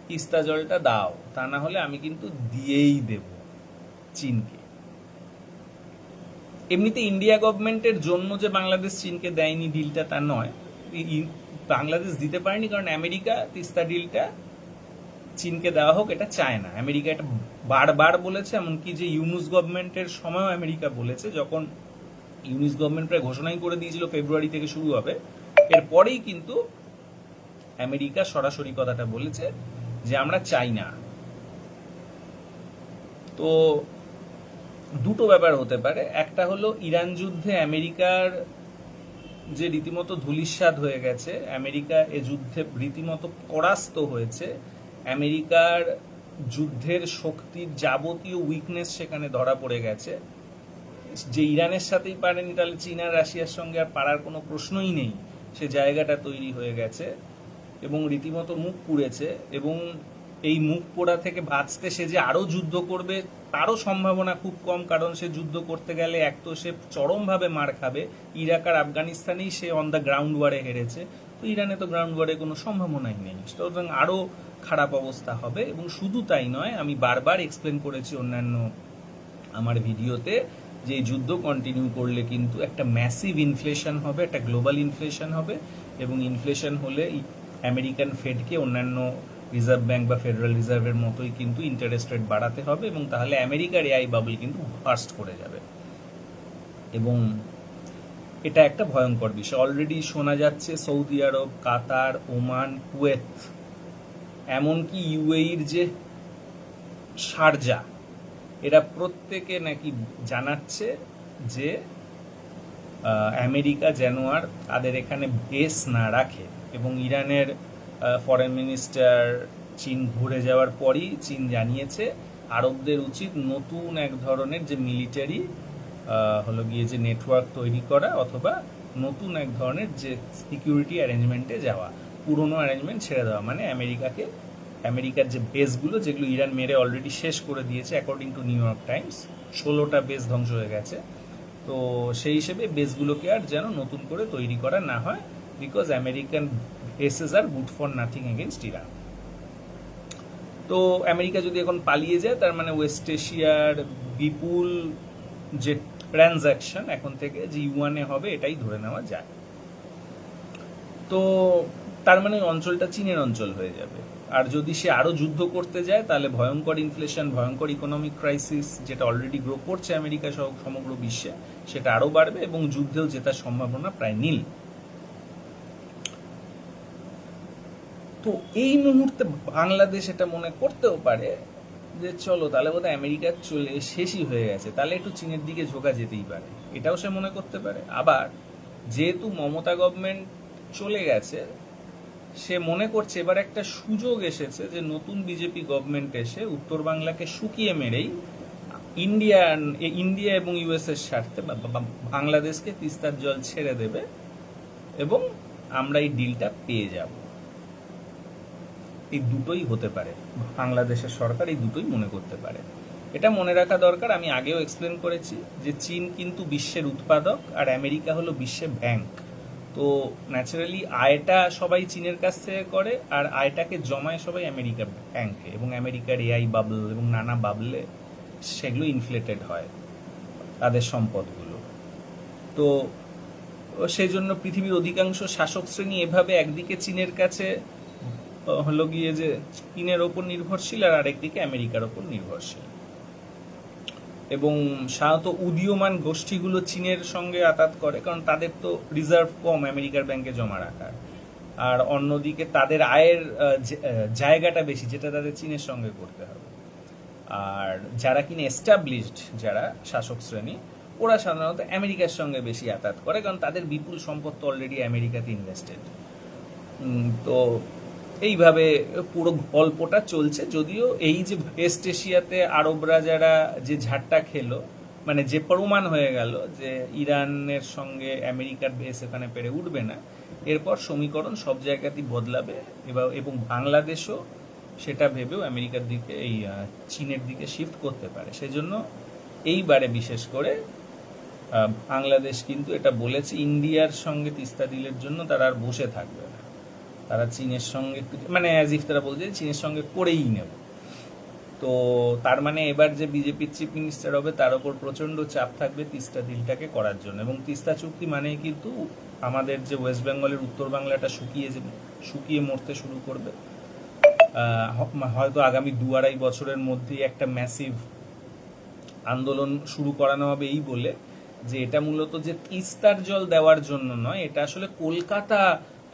তিস্তা জলটা দাও, তা না হলে আমি কিন্তু দিয়েই দেব চীনকে। এমনিতে ইন্ডিয়া গভর্নমেন্টের জন্য যে বাংলাদেশ চীনকে দেয়নি ডিলটা তা নয়, বাংলাদেশ দিতে পারেনি কারণ আমেরিকা তিস্তা ডিলটা চীনকে দেওয়া হোক এটা চায় না। আমেরিকা এটা বারবার বলেছে, এমনকি যে ইউনুস গভর্নমেন্টের সময়ও আমেরিকা বলেছে, যখন ইউনুস গভর্নমেন্ট প্রায় ঘোষণাই করে দিয়েছিল ফেব্রুয়ারি থেকে শুরু হবে, এরপরেই কিন্তু আমেরিকা সরাসরি কথাটা বলেছে যে আমরা চাই না। তো দুটো ব্যাপার হতে পারে, একটা হলো ইরান যুদ্ধে আমেরিকার যে রীতিমতো ধূলিসাৎ হয়ে গেছে, আমেরিকা এ যুদ্ধে রীতিমতো পরাস্ত হয়েছে, আমেরিকার যুদ্ধের শক্তির যাবতীয় উইকনেস সেখানে ধরা পড়ে গেছে, যে ইরানের সাথেই পারেনি তাহলে চীন আর রাশিয়ার সঙ্গে আর পারার কোনো প্রশ্নই নেই, সে জায়গাটা তৈরি হয়ে গেছে এবং রীতিমতো মুখ পুড়েছে, এবং এই মুখ পোড়া থেকে বাঁচতে সে যে আরো যুদ্ধ করবে তারও সম্ভাবনা খুব কম, কারণ সে যুদ্ধ করতে গেলে এক তো সে চরমভাবে মার খাবে, ইরাক আর আফগানিস্তানেই সে অন দ্য গ্রাউন্ড ওয়ারে হেরেছে, তো ইরানে তো গ্রাউন্ড ওয়ারে কোনো সম্ভাবনাই নেই, সুতরাং আরো খারাপ অবস্থা হবে। এবং শুধু তাই নয়, আমি বারবার এক্সপ্লেন করেছি অন্যান্য আমার ভিডিওতে, যে এই যুদ্ধ কন্টিনিউ করলে কিন্তু একটা ম্যাসিভ ইনফ্লেশন হবে, একটা গ্লোবাল ইনফ্লেশন হবে, এবং ইনফ্লেশন হলে আমেরিকান ফেডকে অন্যান্য রিজার্ভ ব্যাংক বা ফেডারেল রিজার্ভের মতোই কিন্তু ইন্টারেস্ট রেট বাড়াতে হবে, এবং তাহলে আমেরিকার এআই বাবল কিন্তু বার্স্ট করে যাবে, এবং এটা একটা ভয়ঙ্কর বিষয়। অলরেডি শোনা যাচ্ছে সৌদি আরব, কাতার, ওমান, কুয়েত, এমনকি ইউএইর যে শারজা, এরা প্রত্যেকে নাকি জানাচ্ছে যে আমেরিকা যেন আর তাদের এখানে বেস না রাখে, এবং ইরানের ফরেন মিনিস্টার চীন ঘুরে যাওয়ার পরই চীন জানিয়েছে আরবদের উচিত নতুন এক ধরনের যে মিলিটারি হলো গিয়ে যে নেটওয়ার্ক তৈরি করা, অথবা নতুন এক ধরনের যে সিকিউরিটি অ্যারেঞ্জমেন্টে যাওয়া, পুরনো অ্যারেঞ্জমেন্ট ছেড়ে দেওয়া, মানে আমেরিকার যে বেসগুলো যেগুলো ইরান মেরে অলরেডি শেষ করে দিয়েছে, according to New York Times 16টা বেস ধ্বংস হয়ে গেছে, তো সেই হিসেবে বেসগুলোকে আর যেন নতুন করে তৈরি করা না হয়, because American bases are good for nothing against Iran. তো আমেরিকা যদি এখন পালিয়ে যায়, তার মানে ওয়েস্ট এশিয়ার বিপুল যে ট্রানজাকশন এখন থেকে যে ইউয়ানে হবে এটাই ধরে নেওয়া যায়। তো তার মানে অঞ্চলটা চীনের অঞ্চল হয়ে যাবে, আর যদি সে আরো যুদ্ধ করতে যায় তাহলে ভয়ঙ্কর ইনফ্লেশন, ভয়ঙ্কর ইকোনমিক ক্রাইসিস, যেটা অলরেডি গ্রো করছে আমেরিকা সহ সমগ্র বিশ্বে, সেটা আরো বাড়বে, এবং যুদ্ধেও জেতার সম্ভাবনা প্রায় নীল। তো এই মুহূর্তে বাংলাদেশ এটা মনে করতেও পারে যে চলো তাহলে বোধহয় আমেরিকার চলে শেষই হয়ে গেছে, তাহলে একটু চীনের দিকে ঝোঁকা যেতেই পারে, এটাও সে মনে করতে পারে। আবার যেহেতু মমতা গভর্নমেন্ট চলে গেছে, সে মনে করছে এবার একটা সুযোগ এসেছে যে নতুন বিজেপি গভর্নমেন্ট এসে উত্তর বাংলাকে শুকিয়ে মেরেই ইন্ডিয়া এবং ইউএস এর স্বার্থে বাংলাদেশকে তিস্তার জল ছেড়ে দেবে, এবং আমরা এই ডিলটা পেয়ে যাব। এই দুটোই হতে পারে, বাংলাদেশের সরকার এই দুটোই মনে করতে পারে। এটা মনে রাখা দরকার, আমি আগেও এক্সপ্লেন করেছি যে চীন কিন্তু বিশ্বের উৎপাদক আর আমেরিকা হলো বিশ্বের ব্যাংক, তো ন্যাচারালি আয়টা সবাই চীনের কাছ থেকে করে, আর আয়টাকে জমায় সবাই আমেরিকার ব্যাংকে, এবং আমেরিকার এআই বাবল এবং নানা বাবলে সেগুলো ইনফ্লেটেড হয় তাদের সম্পদগুলো। তো সেই জন্য পৃথিবীর অধিকাংশ শাসক শ্রেণী এভাবে একদিকে চীনের কাছে হলো গিয়ে যে চীনের ওপর নির্ভরশীল, আর আরেকদিকে আমেরিকার ওপর নির্ভরশীল, এবং সাধারণত উদীয়মান গোষ্ঠীগুলো চীনের সঙ্গে আতাত করে, কারণ তাদের তো রিজার্ভ কম আমেরিকার ব্যাংকে জমা রাখার, আর অন্যদিকে তাদের আয়ের জায়গাটা বেশি, যেটা তাদের চীনের সঙ্গে করতে হবে। আর যারা কিনা এস্টাবলিশড, যারা শাসক শ্রেণী, ওরা সাধারণত আমেরিকার সঙ্গে বেশি আতাত করে, কারণ তাদের বিপুল সম্পদ তো অলরেডি আমেরিকাতে ইনভেস্টেড। তো এইভাবে পুরো গল্পটা চলছে, যদিও এই যে ওয়েস্ট এশিয়াতে আরবরা যারা যে ঝাড়টা খেলো, মানে যে প্রমাণ হয়ে গেল যে ইরানের সঙ্গে আমেরিকার বেস এখানে পেরে উঠবে না, এরপর সমীকরণ সব জায়গাতেই বদলাবে, এবং বাংলাদেশও সেটা ভেবেও আমেরিকার দিকে এই চীনের দিকে শিফট করতে পারে। সেজন্য এইবারে বিশেষ করে বাংলাদেশ কিন্তু এটা বলেছে, ইন্ডিয়ার সঙ্গে তিস্তা ডিলের জন্য তারা আর বসে থাকবে না, তারা চীনের সঙ্গে, মানে অ্যাজ ইফ তারা বলছে চীনের সঙ্গে করেই নেব। তো তার মানে এবার যে বিজেপির চিফ মিনিস্টার হবে তার উপর প্রচন্ড চাপ থাকবে তিস্তা ডিলটাকে করার জন্য, এবং তিস্তা চুক্তি মানে কিন্তু আমাদের যে ওয়েস্ট বেঙ্গলের উত্তর বাংলাটা শুকিয়ে মরতে শুরু করবে। হয়তো আগামী 2-2.5 বছরের মধ্যেই একটা ম্যাসিভ আন্দোলন শুরু করানো হবে, এই বলে যে এটা মূলত যে তিস্তার জল দেওয়ার জন্য নয়, এটা আসলে কলকাতা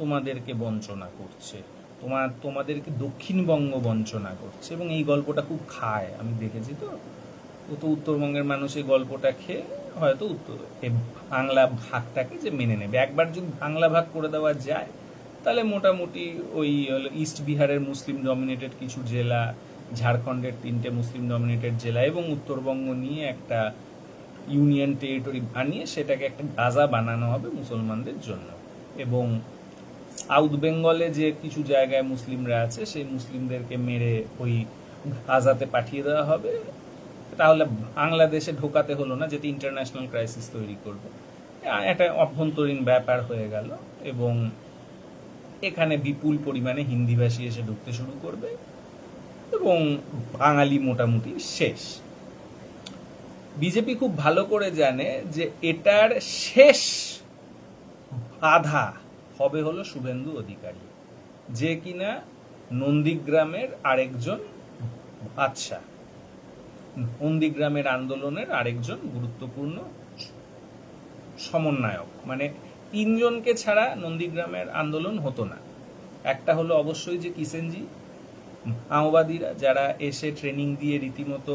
তোমাদেরকে বঞ্চনা করছে, তোমাদেরকে দক্ষিণবঙ্গ বঞ্চনা করছে, এবং এই গল্পটা খুব খায়, আমি দেখেছি। তো ও তো উত্তরবঙ্গের মানুষ এই গল্পটা খেয়ে হয়তো এই বাংলা ভাগটাকে যে মেনে নেবে। একবার যদি বাংলা ভাগ করে দেওয়া যায় তাহলে মোটামুটি ওই ইস্ট বিহারের মুসলিম ডমিনেটেড কিছু জেলা, ঝাড়খণ্ডের 3টে মুসলিম ডমিনেটেড জেলা এবং উত্তরবঙ্গ নিয়ে একটা ইউনিয়ন টেরিটরি বানিয়ে সেটাকে একটা গাজা বানানো হবে মুসলমানদের জন্য। এবং সাউথ বেঙ্গলে যে কিছু জায়গায় মুসলিমরা আছে সেই মুসলিমদেরকে মেরে ওই গাজাতে পাঠিয়ে দেওয়া হবে। তাহলে বাংলাদেশে ঢোকাতে হলো না, যেটা ইন্টারন্যাশনাল ক্রাইসিস তৈরি করবে। এটা অভ্যন্তরীণ ব্যাপার হয়ে গেল এবং এখানে বিপুল পরিমাণে হিন্দিভাষী এসে ঢুকতে শুরু করবে এবং বাঙালি মোটামুটি শেষ। বিজেপি খুব ভালো করে জানে যে এটার শেষ বাধা হবে হলো শুভেন্দু অধিকারী, যে কিনা নন্দীগ্রামের আরেকজন বাদশা, নন্দীগ্রামের আন্দোলনের আরেকজন গুরুত্বপূর্ণ সমন্বয়ক। মানে 3 জনকে ছাড়া নন্দীগ্রামের আন্দোলন হতো না। একটা হলো অবশ্যই যে কিষেনজি, মাওবাদীরা যারা এসে ট্রেনিং দিয়ে রীতিমতো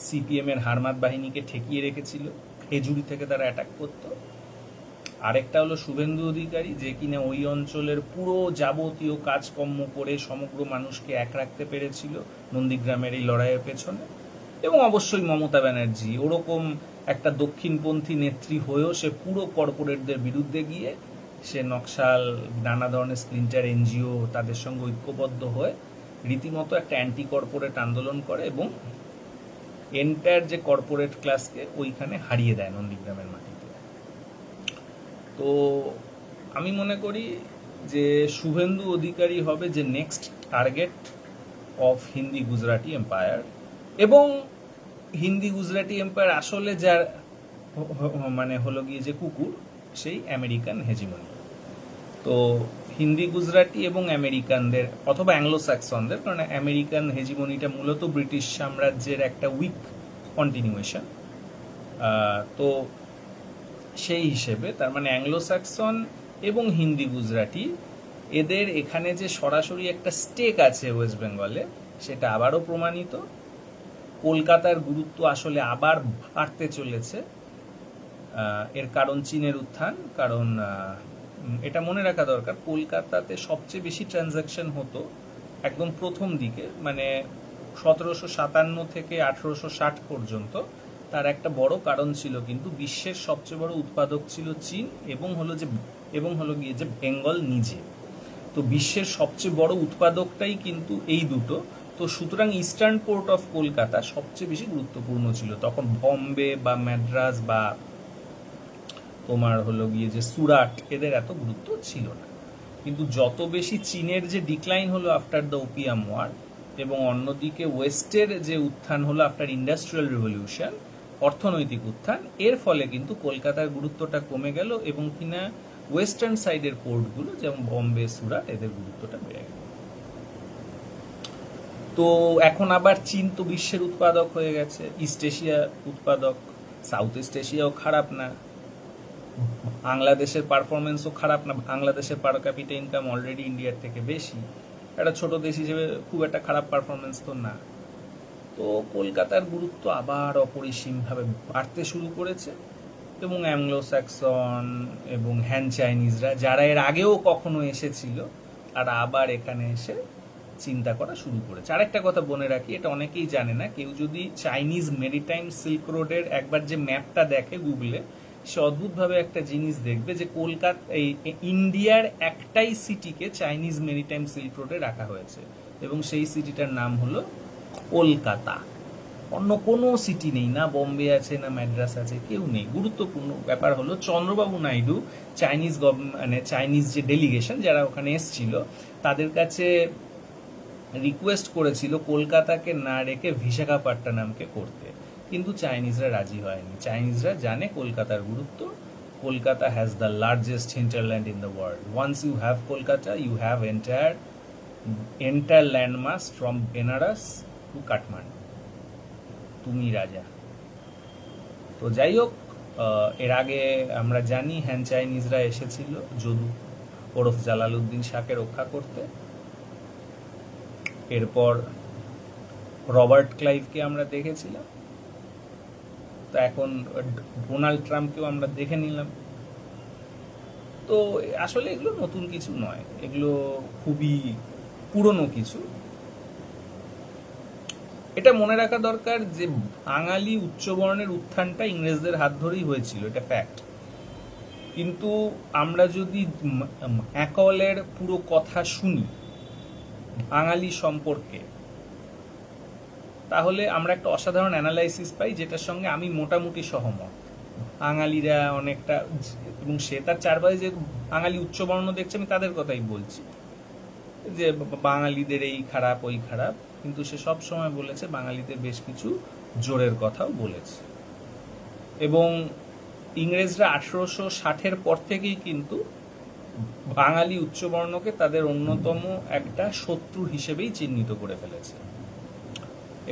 সিপিএম এর হারমাত বাহিনীকে ঠেকিয়ে রেখেছিল, খেজুরি থেকে তারা অ্যাটাক করতো। আরেকটা হলো শুভেন্দু অধিকারী, যে কিনা ওই অঞ্চলের পুরো যাবতীয় কাজকর্ম করে সমগ্র মানুষকে এক রাখতে পেরেছিল নন্দীগ্রামের এই লড়াইয়ের পেছনে। এবং অবশ্যই মমতা ব্যানার্জি ওরকম একটা দক্ষিণপন্থী নেত্রী হয়েও সে পুরো কর্পোরেটদের বিরুদ্ধে গিয়ে সে নকশাল, নানা ধরনের স্প্লিন্টার এনজিও তাদের সঙ্গে ঐক্যবদ্ধ হয়ে রীতিমতো একটা অ্যান্টি কর্পোরেট আন্দোলন করে এবং এন্টায়ার যে কর্পোরেট ক্লাসকে ওইখানে হারিয়ে দেয় নন্দীগ্রামের মাটিতে। তো আমি মনে করি যে শুভেন্দু অধিকারী হবে যে next target of Hindi Gujarati empire. এবং হিন্দি গুজরাটি এম্পায়ার আসলে যার মানে হলো গিয়ে যে কুকুর, সেই আমেরিকান হেজিমনি। তো হিন্দি গুজরাটি এবং আমেরিকানদের অথবা অ্যাংলো স্যাক্সনদের, কারণ আমেরিকান হেজিমনিটা মূলত ব্রিটিশ সাম্রাজ্যের একটা উইক কন্টিনিউয়েশন। তো সেই হিসেবে তার মানে অ্যাংলো স্যাক্সন এবং হিন্দি গুজরাটি এদের এখানে যে সরাসরি একটা স্টেক আছে ওয়েস্ট বেঙ্গলে, সেটা আবারও প্রমাণিত। কলকাতার গুরুত্ব আসলে আবার বাড়তে চলেছে। এর কারণ চীনের উত্থান। কারণ এটা মনে রাখা দরকার, কলকাতাতে সবচেয়ে বেশি ট্রানজাকশন হতো একদম প্রথম দিকে, মানে 1757 থেকে 1860 পর্যন্ত। তার একটা বড় কারণ ছিল কিন্তু বিশ্বের সবচেয়ে বড় উৎপাদক ছিল চীন এবং হলো গিয়ে যে বেঙ্গল নিজে। তো বিশ্বের সবচেয়ে বড় উৎপাদকটাই কিন্তু এই দুটো। তো সুতরাং ইস্টার্ন পোর্ট অফ কলকাতা সবচেয়ে বেশি গুরুত্বপূর্ণ ছিল তখন। বম্বে বা ম্যাড্রাস বা তোমার হলো গিয়ে যে সুরাট, এদের এত গুরুত্ব ছিল না। কিন্তু যত বেশি চীনের যে ডিক্লাইন হলো আফটার দ্য ওপিয়াম ওয়ার এবং অন্যদিকে ওয়েস্টের যে উত্থান হলো আফটার ইন্ডাস্ট্রিয়াল রিভলিউশন, অর্থনৈতিক উত্থান, এর ফলে কিন্তু কলকাতার গুরুত্বটা কমে গেল এবং কিনা ওয়েস্টার্ন সাইডের পোর্টগুলো যেমন বম্বে, সুরাট, এদের গুরুত্বটা বেড়ে গেল। তো এখন আবার চীন তো বিশ্বের উৎপাদক হয়ে গেছে, ইস্ট এশিয়া উৎপাদক। সাউথ ইস্ট এশিয়াও খারাপ না, বাংলাদেশের পারফরমেন্সও খারাপ না। বাংলাদেশের পার ক্যাপিটা ইনকাম অলরেডি ইন্ডিয়ার থেকে বেশি, একটা ছোট দেশ হিসেবে খুব একটা খারাপ পারফরমেন্স তো না। তো কলকাতার গুরুত্ব আবার অপরিসীমভাবে বাড়তে শুরু করেছে এবং অ্যাংলো স্যাক্সন এবং হ্যান চাইনিজরা, যারা এর আগেও কখনো এসেছিল, তারা আবার এখানে এসে চিন্তা করা শুরু করেছে। আরেকটা কথা বলে রাখি, এটা অনেকেই জানে না, কেউ যদি চাইনিজ মেরিটাইম সিল্ক রোডের একবার যে ম্যাপটা দেখে গুগলে, সে অদ্ভুতভাবে একটা জিনিস দেখবে যে কলকাতা, এই ইন্ডিয়ার একটাই সিটিকে চাইনিজ মেরিটাইম সিল্ক রোডে রাখা হয়েছে এবং সেই সিটিটার নাম হলো কলকাতা। অন্য কোনো সিটি নেই, না বম্বে আছে, না ম্যাড্রাস আছে, কেউ নেই। গুরুত্বপূর্ণ ব্যাপার হলো চন্দ্রবাবু নাইডু চাইনিজ যে ডেলিগেশন যারা ওখানে এসছিল, তাদের কাছে রিকোয়েস্ট করেছিল কলকাতাকে না রেখে বিশাখাপট্টনমকে করতে, কিন্তু চাইনিজরা রাজি হয়নি। চাইনিজরা জানে কলকাতার গুরুত্ব। Kolkata has the largest hinterland in the world. Once you have Kolkata, you have entire landmass from Benaras to Kathmandu. তুমি রাজা। তো যাই হোক, এর আগে আমরা জানি হ্যান চাইনিজরা এসেছিল যদু ওরফ জালালউদ্দিন শাহকে রক্ষা করতে। এরপর রবার্ট ক্লাইভকে আমরা দেখেছিলাম তো এখন ডোনাল্ড ট্রাম্পকেও আমরা দেখে নিলাম। তো আসলে এগুলো নতুন কিছু নয়, এগুলো খুবই পুরনো কিছু। এটা মনে রাখা দরকার যে বাঙালি উচ্চবর্ণের উত্থানটা ইংরেজদের হাত ধরেই হয়েছিল, এটা ফ্যাক্ট। কিন্তু আমরা যদি ম্যাকলের পুরো কথা শুনি বাঙালি সম্পর্কে, তাহলে আমরা একটা অসাধারণ অ্যানালাইসিস পাই, যেটার সঙ্গে আমি মোটামুটি সহমত। বাঙালিরা অনেকটা, এবং সে তার চারপাশে যে বাঙালি উচ্চবর্ণ দেখছে, আমি তাদের কথাই বলছি, যে বাঙালিদের এই খারাপ ওই খারাপ, কিন্তু সে সব সময় বলেছে বাঙালিদের বেশ কিছু জোরের কথাও বলেছে। এবং ইংরেজরা 1860-এর পর থেকেই কিন্তু বাঙালি উচ্চবর্ণকে তাদের অন্যতম একটা শত্রু হিসেবেই চিহ্নিত করে ফেলেছে।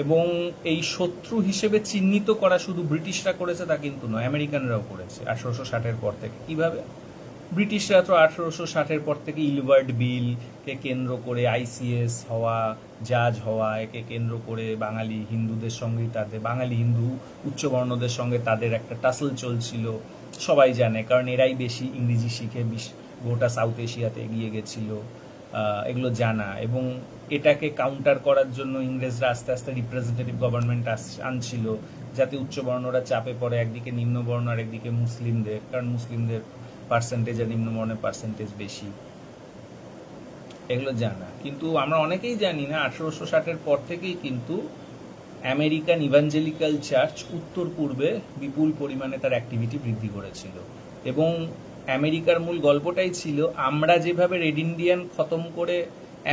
এবং এই শত্রু হিসেবে চিহ্নিত করা শুধু ব্রিটিশরা করেছে তা কিন্তু নয়, আমেরিকানরাও করেছে 1860-এর পর থেকে। কিভাবে? ব্রিটিশরা তো 1860-এর পর থেকে ইলবার্ট বিলকে কেন্দ্র করে আইসিএস হওয়া, জাজ হওয়া, একে কেন্দ্র করে বাঙালি হিন্দুদের সঙ্গেই বাঙালি হিন্দু উচ্চবর্ণদের সঙ্গে তাদের একটা টাসল চলছিল, সবাই জানে, কারণ এরাই বেশি ইংরেজি শিখে গোটা সাউথ এশিয়াতে এগিয়ে গেছিল, এগুলো জানা। এবং এটাকে কাউন্টার করার জন্য ইংরেজরা আস্তে আস্তে রিপ্রেজেন্টেটিভ গভর্নমেন্ট আনছিল, যাতে উচ্চবর্ণরা চাপে পড়ে একদিকে নিম্নবর্ণ আর একদিকে মুসলিমদের, কারণ মুসলিমদের পার্সেন্টেজ আর নিম্নবর্ণের পার্সেন্টেজ বেশি, এগুলো জানা। কিন্তু আমরা অনেকেই জানি না 1860-এর পর থেকেই কিন্তু আমেরিকান ইভাঞ্জেলিক্যাল চার্চ উত্তর পূর্বে বিপুল পরিমাণে তার অ্যাক্টিভিটি বৃদ্ধি করেছিল। এবং আমেরিকার মূল গল্পটাই ছিল, আমরা যেভাবে রেড ইন্ডিয়ান খতম করে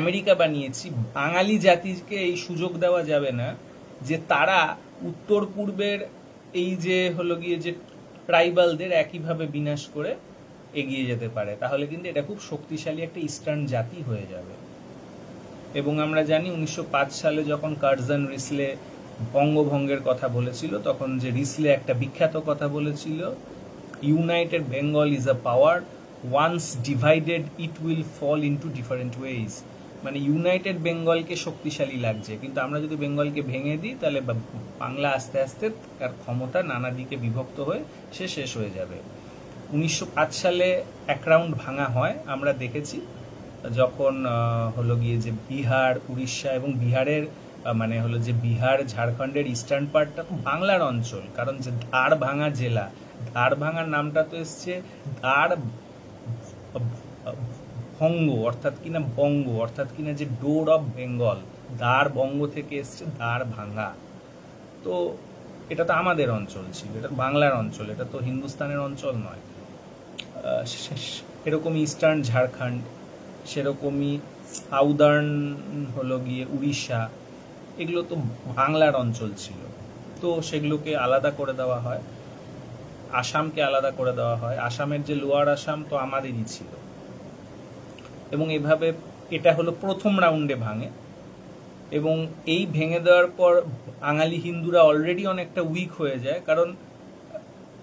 আমেরিকা বানিয়েছি, বাঙালি জাতিকে এই সুযোগ দেওয়া যাবে না যে তারা উত্তর পূর্বের এই যে হলো গিয়ে যে ট্রাইবালদের একইভাবে বিনাশ করে এগিয়ে যেতে পারে, তাহলে কিন্তু এটা খুব শক্তিশালী একটা ইস্টার্ন জাতি হয়ে যাবে। এবং আমরা জানি 1905 সালে যখন কার্জন রিসলে বঙ্গভঙ্গের কথা বলেছিল, তখন যে রিসলে একটা বিখ্যাত কথা বলেছিল, united Bengal is a power, once divided it will fall into different ways. মানে ইউনাইটেড বেঙ্গলকে শক্তিশালী লাগছে, কিন্তু আমরা যদি বেঙ্গলকে ভেঙে দিই, তাহলে বাংলা আস্তে আস্তে তার ক্ষমতা নানা দিকে বিভক্ত হয়ে সে শেষ হয়ে যাবে। 1905 সালে এক রাউন্ড ভাঙা হয়, আমরা দেখেছি, যখন হলো গিয়ে যে বিহার, উড়িষ্যা এবং বিহারের মানে হলো যে বিহার ঝাড়খণ্ডের ইস্টার্ন পার্টটা বাংলার অঞ্চল, কারণ যে ধার ভাঙা জেলা, ধার ভাঙার নামটা তো এসছে ধার ভঙ্গ, অর্থাৎ কিনা বঙ্গ, অর্থাৎ কিনা যে ডোর অফ বেঙ্গল, দ্বার বঙ্গ থেকে এসছে দ্বার ভাঙা। তো এটা তো আমাদের অঞ্চল ছিল, এটা বাংলার অঞ্চল, এটা তো হিন্দুস্তানের অঞ্চল নয়। এরকমই ইস্টার্ন ঝাড়খণ্ড, সেরকমই সাউদার্ন হলো গিয়ে উড়িষ্যা, এগুলো তো বাংলার অঞ্চল ছিল। তো সেগুলোকে আলাদা করে দেওয়া হয়, আসামকে আলাদা করে দেওয়া হয়। আসামের যে লোয়ার আসাম তো আমাদেরই ছিল। এবং এভাবে এটা হলো প্রথম রাউন্ডে ভাঙে। এবং এই ভেঙে দেওয়ার পর বাঙালি হিন্দুরা অলরেডি অনেকটা উইক হয়ে যায়, কারণ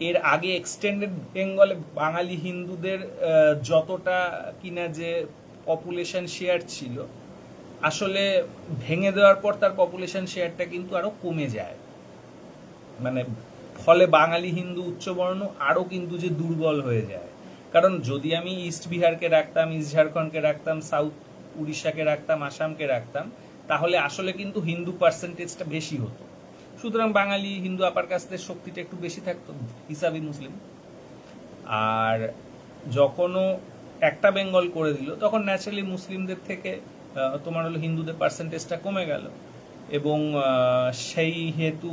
এর আগে এক্সটেন্ডেড বেঙ্গলে বাঙালি হিন্দুদের যতটা কিনা যে পপুলেশন শেয়ার ছিল, আসলে ভেঙে দেওয়ার পর তার পপুলেশন শেয়ারটা কিন্তু আরো কমে যায়। মানে ফলে বাঙালি হিন্দু উচ্চবর্ণ আরো কিন্তু যে দুর্বল হয়ে যায়। কারণ যদি আমি ইস্ট বিহারকে রাখতাম, ইস্ট ঝাড়খণ্ডকে রাখতাম, সাউথ উড়িষ্যাকে রাখতাম, আসামকে রাখতাম, তাহলে আসলে কিন্তু হিন্দু পার্সেন্টেজটা বেশি হতো। সুতরাং বাঙালি হিন্দু আপার কাস্টের শক্তিটা একটু বেশি থাকতো হিসাবে মুসলিম। আর যখনও একটা বেঙ্গল করে দিল, তখন ন্যাচারালি মুসলিমদের থেকে তোমার হলো হিন্দুদের পার্সেন্টেজটা কমে গেল। এবং সেই হেতু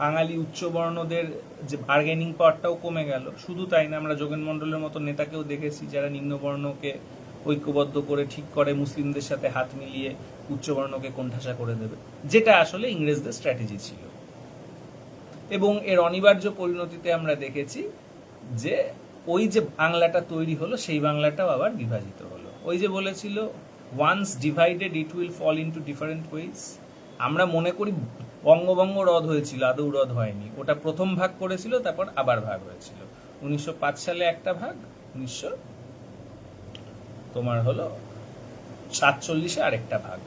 বাঙালি উচ্চবর্ণদের যে বার্গেনিং পাওয়ারটাও কমে গেল। শুধু তাই না, আমরা যোগেন মণ্ডলের মতো নেতাকেও দেখেছি যারা নিম্নবর্ণকে ঐক্যবদ্ধ করে ঠিক করে মুসলিমদের সাথে হাত মিলিয়ে উচ্চবর্ণকে কোণঠাসা করে দেবে, যেটা আসলে ইংরেজদের স্ট্র্যাটেজি ছিল। এবং এর অনিবার্য পরিণতিতে আমরা দেখেছি যে ওই যে বাংলাটা তৈরি হলো, সেই বাংলাটাও আবার বিভাজিত হলো। ওই যে বলেছিল, once divided it will fall into different ways. আমরা মনে করি বঙ্গভঙ্গ রদ হয়েছিল, আদৌ রদ হয়নি। ওটা প্রথম ভাগ করেছিল, তারপর আবার ভাগ হয়েছিল। 1905 সালে একটা ভাগ, 1947 আরেকটা ভাগ।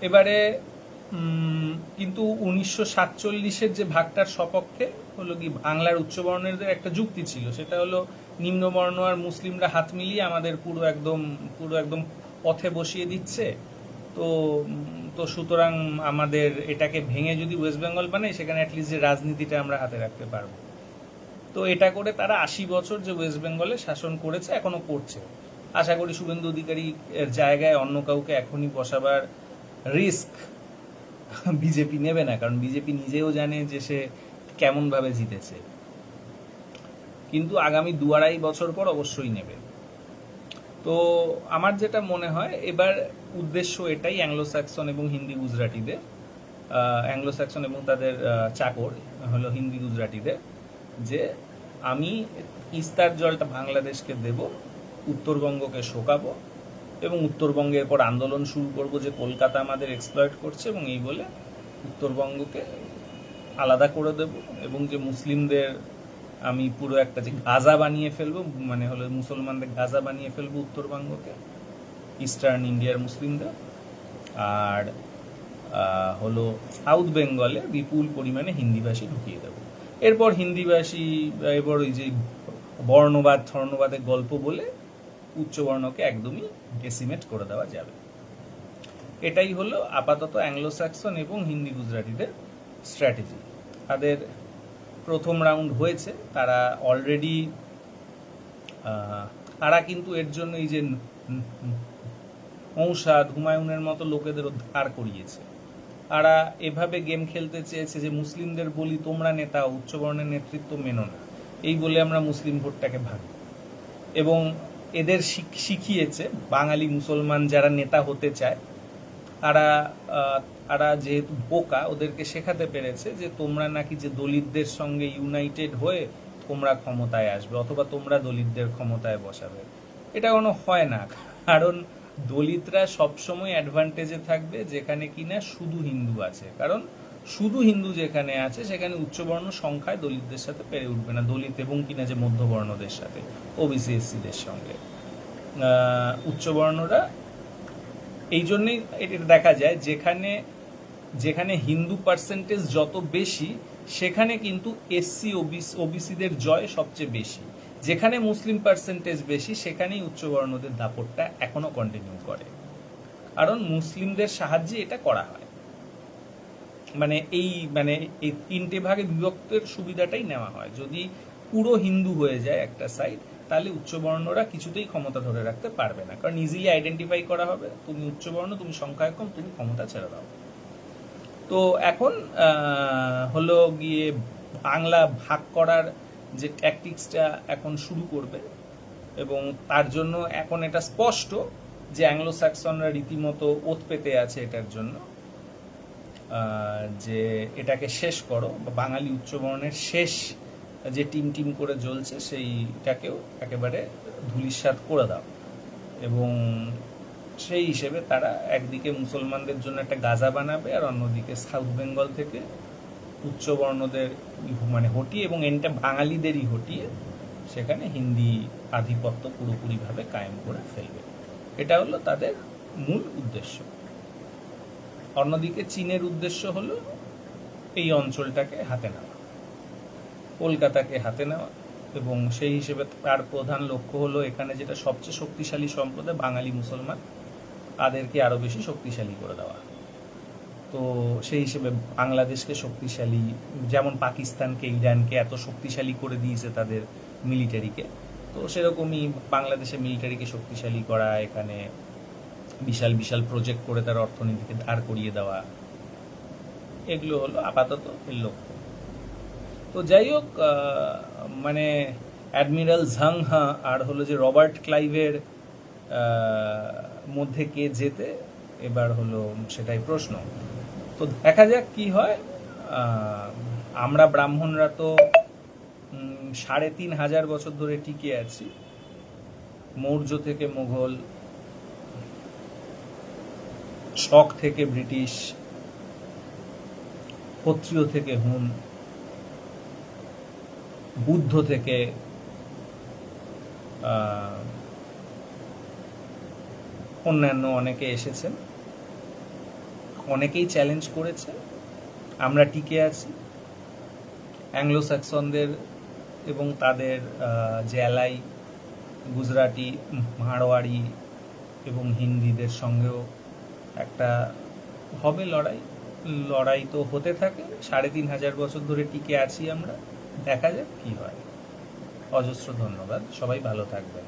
এবারে কিন্তু 1947-এর যে ভাগটার সপক্ষে হলো কি বাংলার উচ্চবর্ণের একটা যুক্তি ছিল, সেটা হলো নিম্নবর্ণ আর মুসলিমরা হাত মিলিয়ে আমাদের পুরো একদম পথে বসিয়ে দিচ্ছে। তো তো সুতরাং আমাদের এটাকে ভেঙে যদি ওয়েস্ট বেঙ্গল বানাই, সেখানে অ্যাটলিস্ট যে রাজনীতিটা আমরা হাতে রাখতে পারবো। তো এটা করে তারা 80 বছর যে ওয়েস্ট বেঙ্গলে শাসন করেছে, এখনো করছে। আশা করি শুভেন্দু অধিকারী এর জায়গায় অন্য কাউকে এখনই বসাবার রিস্ক বিজেপি নেবে না, কারণ বিজেপি নিজেও জানে যে সে কেমন ভাবে জিতেছে, কিন্তু আগামী 2-2.5 বছর পর অবশ্যই নেবে। তো আমার যেটা মনে হয় এবার উদ্দেশ্য এটাই, অ্যাংলো স্যাক্সন এবং হিন্দি গুজরাটিদের, অ্যাংলো স্যাক্সন এবং তাদের চাকর হলো হিন্দি গুজরাটিদের, যে আমি ইস্তার জলটা বাংলাদেশকে দেব, উত্তরবঙ্গকে শোকাবো এবং উত্তরবঙ্গের পর আন্দোলন শুরু করব যে কলকাতা আমাদের এক্সপ্লয়েট করছে, এবং এই বলে উত্তরবঙ্গকে আলাদা করে দেব, এবং যে মুসলিমদের আমি পুরো একটা যে গাজা বানিয়ে ফেলবো, মানে হলো মুসলমানদের গাজা বানিয়ে ফেলবো উত্তরবঙ্গকে, ইস্টার্ন ইন্ডিয়ার মুসলিমদের। আর হলো সাউথ বেঙ্গলে বিপুল পরিমাণে হিন্দিভাষী ঢুকিয়ে দেবো। এরপর হিন্দিভাষী, এবার ওই যে বর্ণবাদ ধর্ণবাদের গল্প বলে উচ্চবর্ণকে একদমই ডেসিমেট করে দেওয়া যাবে। এটাই হলো আপাতত অ্যাংলো স্যাক্সন এবং হিন্দি গুজরাটিদের স্ট্র্যাটেজি। তাদের প্রথম রাউন্ড হয়েছে, তারা অলরেডি তারা কিন্তু এর জন্য এই যে নৌশাদ, হুমায়ুনের মতো লোকেদের ধার করিয়েছে। তারা এভাবে গেম খেলতে চেয়েছে যে মুসলিমদের বলি তোমরা নেতা, উচ্চবর্ণের নেতৃত্ব মেনো না, এই বলে আমরা মুসলিম ভোটটাকে ভাঙি। এবং এদের শিখিয়েছে বাঙালি মুসলমান যারা নেতা হতে চায়, তারা যেহেতু বোকা, ওদেরকে শেখাতে পেরেছে যে তোমরা নাকি যে দলিতদের সঙ্গে ইউনাইটেড হয়ে তোমরা ক্ষমতায় আসবে, অথবা তোমরা দলিতদের ক্ষমতায় বসাবে। এটা কোনো হয় না, কারণ দলিতরা সবসময় অ্যাডভান্টেজে থাকবে যেখানে কিনা শুধু হিন্দু আছে, কারণ শুধু হিন্দু যেখানে আছে সেখানে উচ্চবর্ণ সংখ্যায় দলিতদের সাথে পেরে উঠবে না, দলিত এবং কিনা যে মধ্যবর্ণদের সাথে, ওবিসি এসসিদের সঙ্গে উচ্চবর্ণরা। এই জন্যই এটা দেখা যায় যেখানে যেখানে হিন্দু পার্সেন্টেজ যত বেশি, সেখানে কিন্তু এসসি ওবিসিদের জয় সবচেয়ে বেশি। যেখানে মুসলিম পার্সেন্টেজ বেশি, সেখানেই উচ্চবর্ণদের দাপটটা এখনো কন্টিনিউ করে, কারণ মুসলিমদের সাহায্যে এটা করা হয়। মানে এই 3টে ভাগে বিভক্তের সুবিধাটাই নেওয়া হয়। যদি পুরো হিন্দু হয়ে যায় একটা সাইড, তাহলে উচ্চবর্ণরা কিছুতেই ক্ষমতা ধরে রাখতে পারবে না, কারণ ইজিলি আইডেন্টিফাই করা হবে তুমি উচ্চবর্ণ, তুমি সংখ্যায় কম, তুমি ক্ষমতা ছেড়ে দাও। তো এখন হলো গিয়ে বাংলা ভাগ করার যে ট্যাকটিক্সটা এখন শুরু করবে, এবং তার জন্য এখন এটা স্পষ্ট যে অ্যাংলো স্যাক্সনরা রীতিমতো ওত পেতে আছে এটার জন্য, যে এটাকে শেষ করো, বা বাঙালি উচ্চবর্ণের শেষ যে টিম করে জ্বলছে সেইটাকেও একেবারে ধূলিসাৎ করে দাও। এবং সেই হিসেবে তারা একদিকে মুসলমানদের জন্য একটা গাজা বানাবে, আর অন্যদিকে সাউথ বেঙ্গল থেকে উচ্চবর্ণদের হটিয়ে, এবং এনটা বাঙালিদেরই হটিয়ে সেখানে হিন্দি আধিপত্য পুরোপুরিভাবে কায়েম করে ফেলবে। এটা হলো তাদের মূল উদ্দেশ্য। অন্যদিকে চীনের উদ্দেশ্য হলো এই অঞ্চলটাকে হাতে নেওয়া, কলকাতাকে হাতে নেওয়া, এবং সেই হিসেবে তার প্রধান লক্ষ্য হলো এখানে যেটা সবচেয়ে শক্তিশালী সম্প্রদায় বাঙালি মুসলমান, তাদেরকে আরো বেশি শক্তিশালী করে দেওয়া। তো সেই হিসেবে বাংলাদেশকে শক্তিশালী, যেমন পাকিস্তানকে, ইরানকে এত শক্তিশালী করে দিয়েছে তাদের মিলিটারিকে, তো সেরকমই বাংলাদেশের মিলিটারিকে শক্তিশালী করা, এখানে বিশাল বিশাল প্রজেক্ট করে তার অর্থনীতিকে ধার করিয়ে দেওয়া, এগুলো হলো আপাতত এর লক্ষ্য। তো যাই হোক, মানে অ্যাডমিরাল ঝাং হা আর হলো যে রবার্ট ক্লাইভের মধ্যে কে জেতে, এবার হলো সেটাই প্রশ্ন। তো দেখা যাক কি হয়। আমরা ব্রাহ্মণরা তো ৩,৫০০ বছর ধরে টিকে আছি, মৌর্য থেকে মোগল, শক থেকে ব্রিটিশ, ক্ষত্রিয় থেকে হুন, বুদ্ধ থেকে অন্যান্য অনেকে এসেছেন, অনেকেই চ্যালেঞ্জ করেছে, আমরা টিকে আছি। অ্যাংলো স্যাক্সনদের এবং তাদের যে অ্যালাই গুজরাটি, মারোয়াড়ি এবং হিন্দিদের সঙ্গেও একটা হবে লড়াই তো হতে থাকে। ৩৫০০ বছর ধরে টিকে আছি আমরা, দেখা যাক কি হয়। অজস্র ধন্যবাদ, সবাই ভালো থাকবেন।